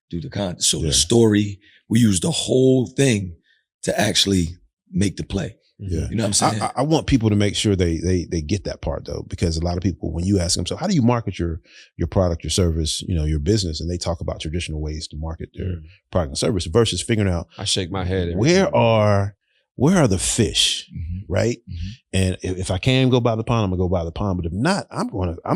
do the content. So Yeah. the story, we use the whole thing to actually make the play. Yeah. You know what I'm saying? I want people to make sure they get that part though, because a lot of people, when you ask them, so how do you market your product, your service, your business, and they talk about traditional ways to market their product and service versus figuring out I shake my head. every where time. are the fish, Mhm. right? Mhm. And if I can go by the pond, I'm gonna go by the pond. But if not, I'm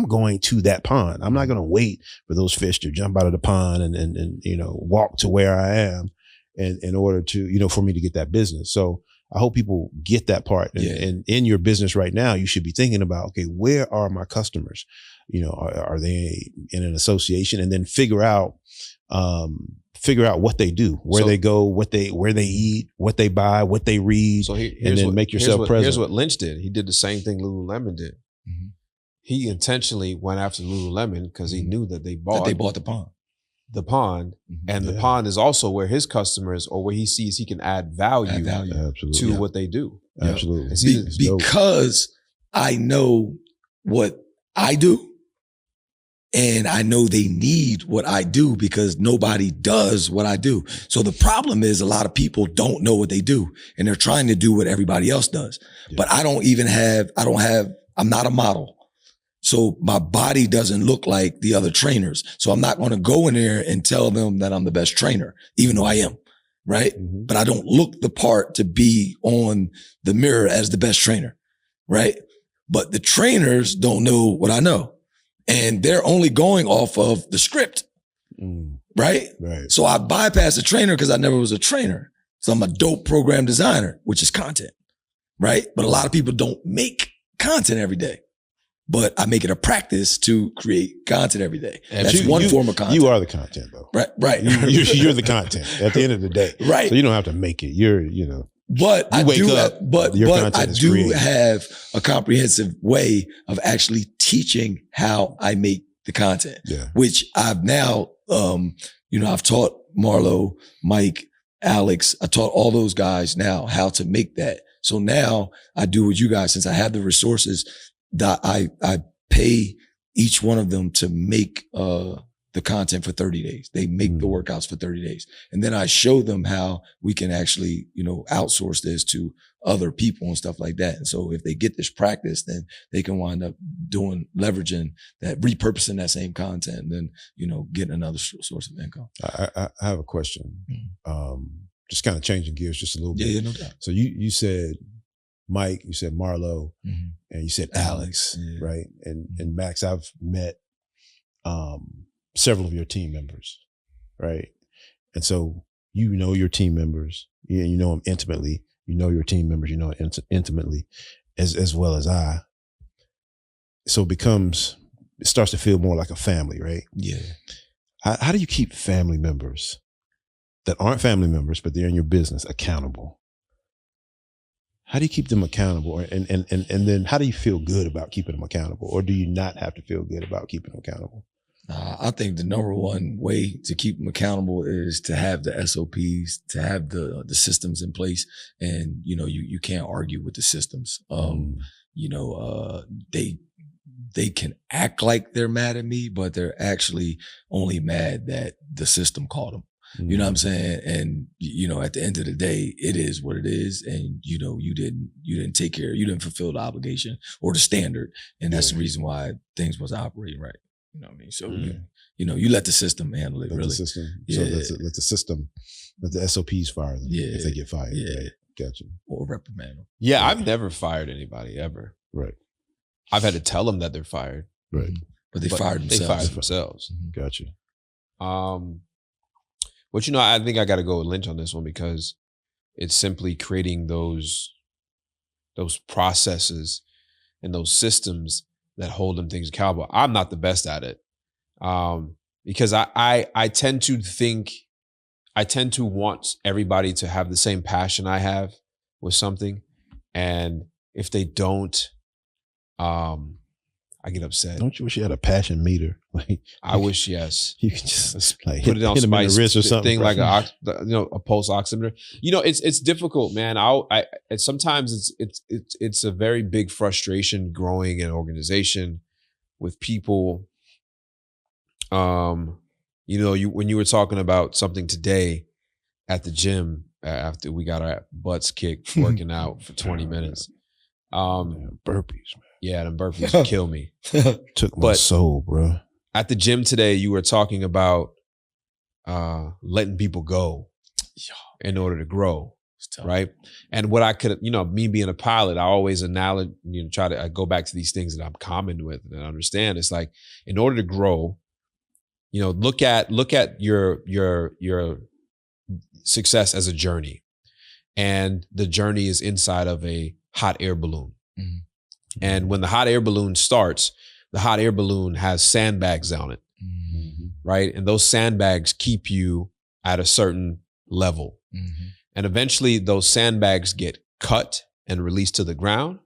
going to that pond. I'm not gonna wait for those fish to jump out of the pond and walk to where I am, and in order to for me to get that business. So I hope people get that part. And, Yeah. and in your business right now, you should be thinking about, okay, where are my customers? Are they in an association? And then figure out what they do, where So- they go, where they eat, what they buy, what they read. So and then make yourself present. Here's what Lynch did. He did the same thing Lululemon did. Mhm. He intentionally went after Lululemon because he knew that they That bought they bought the pond. the pond, and the Yeah. pond is also where his customers, or where he sees he can add value, Add value. Absolutely. to Yeah. what they do. Absolutely. It's either- It's dope. Because I know what I do, and I know they need what I do because nobody does what I do. So the problem is a lot of people don't know what they do, and they're trying to do what everybody else does. Yeah. But I'm not a model. So my body doesn't look like the other trainers. So I'm not going to go in there and tell them that I'm the best trainer, even though I am, right? Mhm. But I don't look the part to be on the mirror as the best trainer, right? But the trainers don't know what I know. And they're only going off of the script, Mm, right? right. So I bypassed the trainer because I never was a trainer. So I'm a dope program designer, which is content, right? But a lot of people don't make content every day. But I make it a practice to create content every day. And That's one form of content. You are the content though. Right. You're the content at the end of the day. Right. So you don't have to make it. But You I wake do, up, but your I content is do created. have a comprehensive way of actually teaching how I make the content, Yeah. which I've now, I've taught Marlo, Mike, Alex. I taught all those guys now how to make that. So now I do with you guys, since I have the resources, that I pay each one of them to make the content for 30 days. They make the workouts for 30 days. And then I show them how we can actually, outsource this to other people and stuff like that. And so if they get this practice, then they can wind up leveraging that, repurposing that same content, and then, getting another source of income. I have a question. Just kind of changing gears just a little bit. Yeah, no doubt. So you said Mike, you said Marlo, and you said Alex, Yeah. right? And Max, I've met several of your team members, right? And so you know your team members, you know them intimately. You know your team members, you know intimately, as well as I. So it starts to feel more like a family, right? Yeah. How do you keep family members that aren't family members, but they're in your business, accountable? How do you keep them accountable? And then how do you feel good about keeping them accountable? Or do you not have to feel good about keeping them accountable? I think the number one way to keep them accountable is to have the SOPs, to have the systems in place. And, you can't argue with the systems. They can act like they're mad at me, but they're actually only mad that the system caught them. You know what I'm saying? And at the end of the day, it is what it is. And you didn't take care, you didn't fulfill the obligation or the standard. And that's the reason why things wasn't operating right. You know what I mean? So you let the system handle it, Let really. the system. Yeah. So let the system, let the SOPs fire them if they get fired. Yeah. Right? Gotcha. Or reprimand them. Yeah, I've never fired anybody ever. Right. I've had to tell them that they're fired. Right. But they fired themselves. They fired themselves. Gotcha. But I think I got to go with Lynch on this one because it's simply creating those processes and those systems that hold them things accountable. I'm not the best at it because I tend to want everybody to have the same passion I have with something, and if they don't, I get upset. Don't you wish you had a passion meter? Like I wish, yes. You can just like put it on somebody's wrist or something, thing like a pulse oximeter. It's difficult, man. Sometimes it's a very big frustration growing an organization with people. When you were talking about something today at the gym after we got our butts kicked working out for 20 minutes. Burpees, man. Yeah, them burpees would kill me. Took my soul, bro. At the gym today, you were talking about letting people go in order to grow, right? And what I could, me being a pilot, I always I go back to these things that I'm common with and I understand. It's like, in order to grow, look at your success as a journey, and the journey is inside of a hot air balloon. Mm-hmm. And when the hot air balloon starts, the hot air balloon has sandbags on it, right? And those sandbags keep you at a certain level. Mm-hmm. And eventually those sandbags get cut and released to the ground,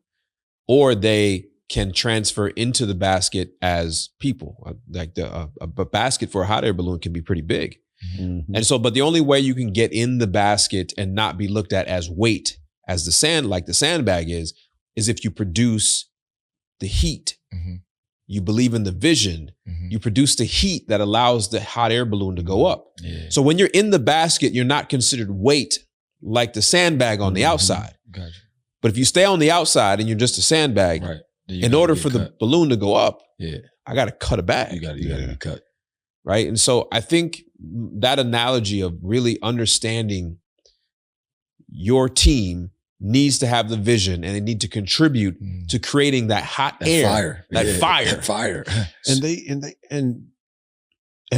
or they can transfer into the basket as people. Like a basket for a hot air balloon can be pretty big. Mm-hmm. And so, but the only way you can get in the basket and not be looked at as weight, as the sandbag is if you produce the heat. Mm-hmm. You believe in the vision. Mm-hmm. You produce the heat that allows the hot air balloon to go up. Yeah. So when you're in the basket, you're not considered weight like the sandbag on the outside. Gotcha. But if you stay on the outside and you're just a sandbag, right, in order for the balloon to go up, I got to cut a bag. You got to get cut. Right. And so I think that analogy of really understanding your team needs to have the vision, and they need to contribute to creating that hot air, fire. And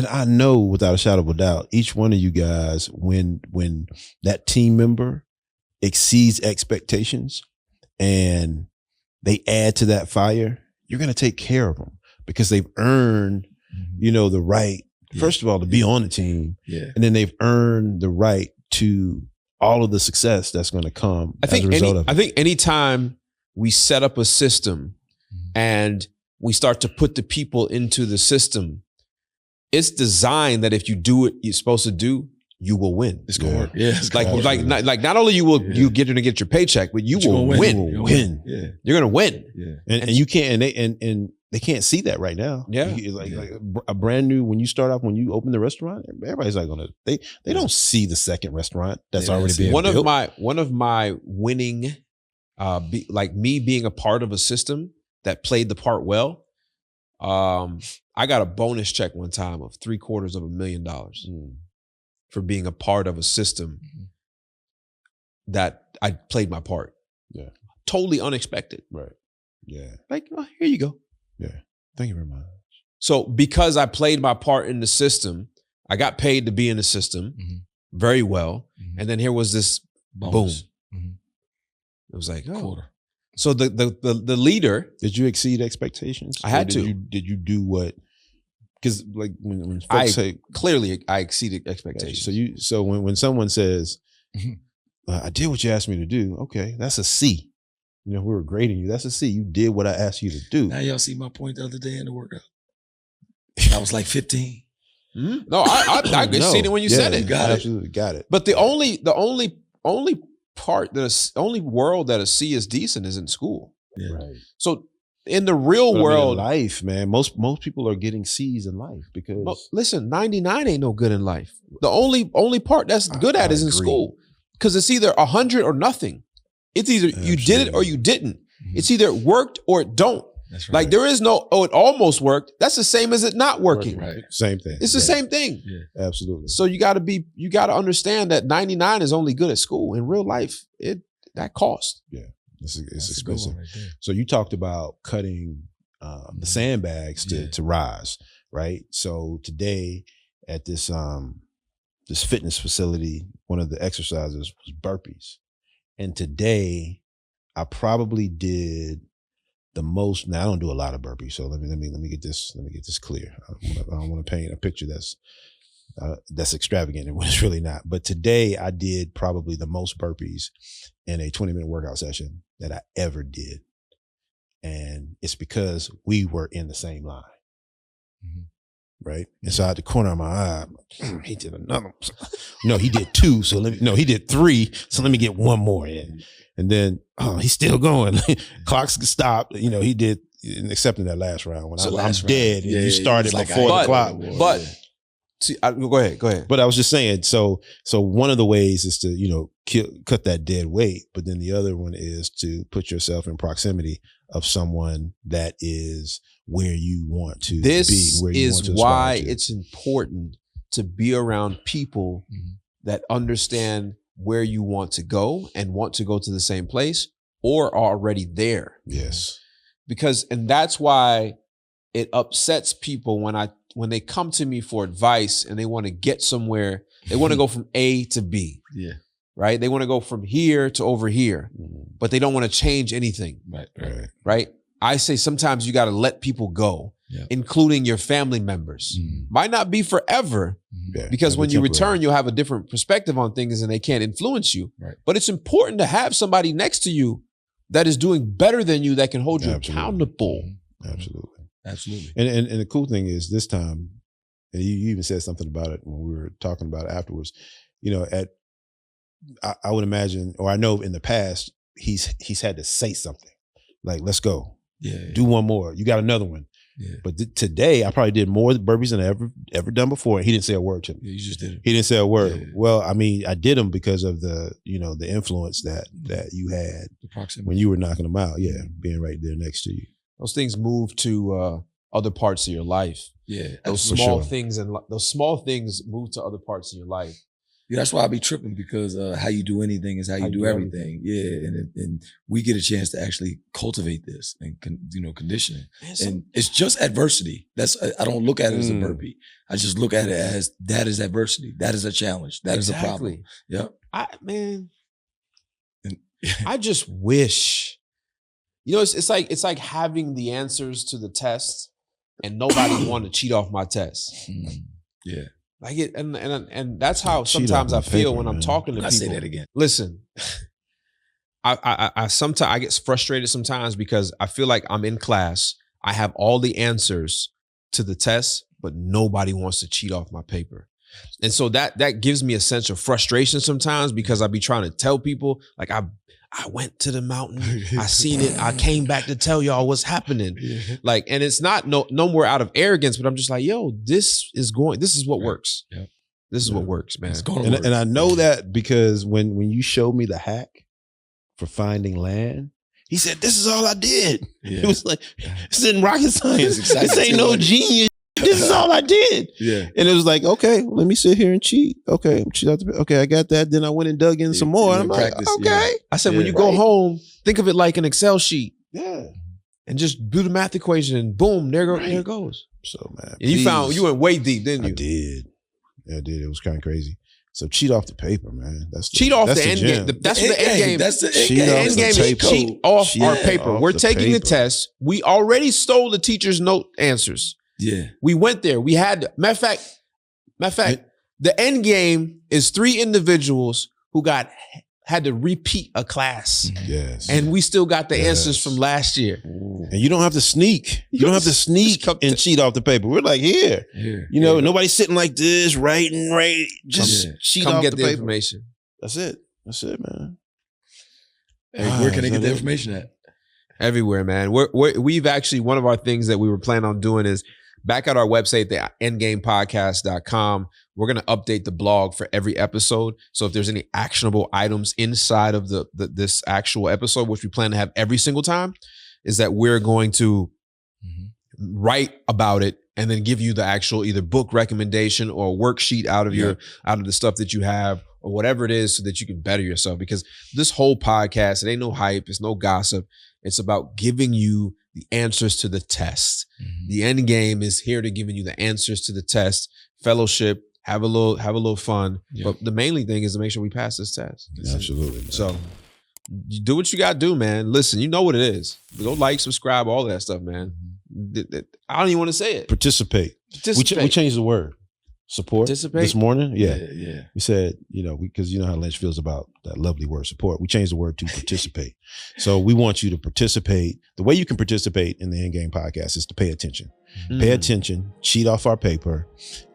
I know without a shadow of a doubt, each one of you guys, when that team member exceeds expectations and they add to that fire, you're going to take care of them because they've earned, the right, first of all, to be on the team. Yeah. And then they've earned the right to all of the success that's going to come as a result of it. I think anytime we set up a system and we start to put the people into the system, it's designed that if you do what you're supposed to do, you will win. It's going to work. Yeah. It's like not only you get to get your paycheck, but you will win. You'll win. Yeah. You're going to win. Yeah. And you can't, and they can't see that right now. Yeah. Like a brand new, when you start off, when you open the rrestaurant, everybody's like they don't see the second restaurant that's already being built. One of my winning, like me being a part of a system that played the part well. I got a bonus check one time of $750,000 for being a part of a system that I played my part. Yeah. Totally unexpected. Right. Yeah. Like, oh, here you go. Yeah. Thank you very much. So because I played my part in the system, I got paid to be in the system very well. Mm-hmm. And then here was this bonus. Boom. Mm-hmm. It was like, oh. Quarter. So the leader. Did you exceed expectations? I had to. Did you do what? Because like when folks say, clearly I exceeded expectations. So when someone says, I did what you asked me to do. Okay. That's a C. We were grading you. That's a C. You did what I asked you to do. Now y'all see my point the other day in the workout. I was like 15. Mm-hmm. No, I could see it when you said it. You got it. Absolutely got it. But the only part only world that a C is decent is in school. Yeah. Right. So in the real But I mean, world, in life, man, most people are getting C's in life because listen, 99 ain't no good in life. The only part that's good at is in agree. school, because it's either 100 or nothing. It's either you did it or you didn't. It's either it worked or it don't. That's right. Like there is no, it almost worked. That's the same as it not working. Right. Same thing. It's the same thing. Yeah, absolutely. So you got to understand that 99 is only good at school. In real life, that costs. Yeah, it's That's expensive. right there. So you talked about cutting the sandbags to rise, right? So today at this this fitness facility, one of the exercises was burpees, and today I probably did the most. Now I don't do a lot of burpees, so let me get this clear. I don't want to paint a picture that's extravagant when it's really not. But today I did probably the most burpees in a 20-minute workout session that I ever did. And it's because we were in the same line. Right? And so out the corner of my eye, he did another. No, he did two. He did three. So let me get one more in. And then, he's still going. Clocks stopped. He did, except in that last round when I'm dead. And you started before the clock. But see, go ahead. But I was just saying, so one of the ways is to, cut that dead weight, but then the other one is to put yourself in proximity of someone that is where you want to be. Where you want to why aspire to. it's important to be around people that understand where you want to go and want to go to the same place or are already there. Yes. And that's why it upsets people when they come to me for advice and they want to get somewhere. They want to go from A to B. Yeah. Right? They want to go from here to over here, but they don't want to change anything. Right? I say sometimes you got to let people go, including your family members. Might not be forever, because when you return, you'll have a different perspective on things and they can't influence you. Right. But it's important to have somebody next to you that is doing better than you, that can hold you accountable. Absolutely. And the cool thing is this time, and you even said something about it when we were talking about it afterwards, I would imagine, or I know in the past, he's had to say something like, let's go. Do one more. You got another one. Yeah. But today I probably did more burpees than I ever done before. And he didn't say a word to me. Yeah, you just did it. He didn't say a word. Yeah. Well, I mean, I did them because of the influence that you had the proximity when you were knocking them out. Yeah. Being right there next to you. Those things move to other parts of your life. Yeah. Those small things move to other parts of your life. Yeah, that's why I be tripping, because how you do anything is how you do everything. Yeah, and we get a chance to actually cultivate this and condition it. And it's just adversity. I don't look at it as a burpee. I just look at it as that is adversity. That is a challenge. That is a problem. Yeah. I just wish, it's like having the answers to the test and nobody want to cheat off my test. Yeah. Like it, and that's how sometimes I feel when I'm talking to people. I say that again. Listen, I sometimes I get frustrated sometimes because I feel like I'm in class. I have all the answers to the test, but nobody wants to cheat off my paper. And so that gives me a sense of frustration sometimes, because I be trying to tell people, like, I went to the mountain, I seen it, I came back to tell y'all what's happening. Like, and it's not no more out of arrogance, but I'm just like, yo, this is what works. Yep. This is what works, man. And I know that because when you showed me the hack for finding land, he said, this is all I did. Yeah. It was like, this isn't rocket science. Exactly. This ain't no genius. This is all I did. Yeah. And it was like, okay, let me sit here and cheat. Okay, I got that. Then I went and dug in some more. And I'm like, okay. I said, when you go home, think of it like an Excel sheet. Yeah. And just do the math equation and boom, there it goes. So, man. And you went way deep, didn't you? I did. Yeah, I did. It was kind of crazy. So cheat off the paper, man. Cheat off the end game. That's the end game. That's the end game is cheat off our paper. We're taking the test. We already stole the teacher's note answers. Yeah. We went there. We had, matter of fact, the end game is 3 individuals who had to repeat a class. Yes. And we still got the answers from last year. And you don't have to sneak. You don't have to sneak and cheat off the paper. We're like, here. Nobody's sitting like this, writing, right? Just cheat off get the the paper. information. That's it, man. Hey, where can they get the information at? Everywhere, man. We've actually, one of our things that we were planning on doing is back at our website, the endgamepodcast.com, we're going to update the blog for every episode. So if there's any actionable items inside of this actual episode, which we plan to have every single time, is that we're going to write about it and then give you the actual either book recommendation or worksheet out of out of the stuff that you have or whatever it is so that you can better yourself. Because this whole podcast, it ain't no hype. It's no gossip. It's about giving you the answers to the test. The end game is here to giving you the answers to the test, fellowship, have a little fun. But the mainly thing is to make sure we pass this test. Absolutely. Man. So you do what you got to do, man. Listen, you know what it is. Go like, subscribe, all that stuff, man. I don't even want to say it. Participate. We changed the word. Support. Participate? This morning. Yeah. Yeah. We said, because you know how Lynch feels about that lovely word support. We changed the word to participate. So we want you to participate. The way you can participate in the Endgame podcast is to pay attention. Pay attention, cheat off our paper,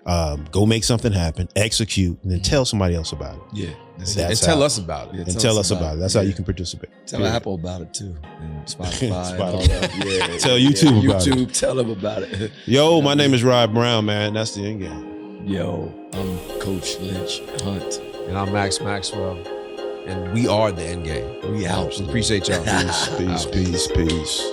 go make something happen, execute, and then tell somebody else about it. Yeah. And tell us about it. And tell us about it. That's how you can participate. Tell Apple about it too. And Spotify. Spotify. And all that. Yeah. Tell YouTube about it. YouTube, tell them about it. Yo, my name is Rod Brown, man. That's the Endgame. Yo, I'm Coach Lynch Hunt. And I'm Max Maxwell. And we are the Endgame. We out. Appreciate y'all. Peace.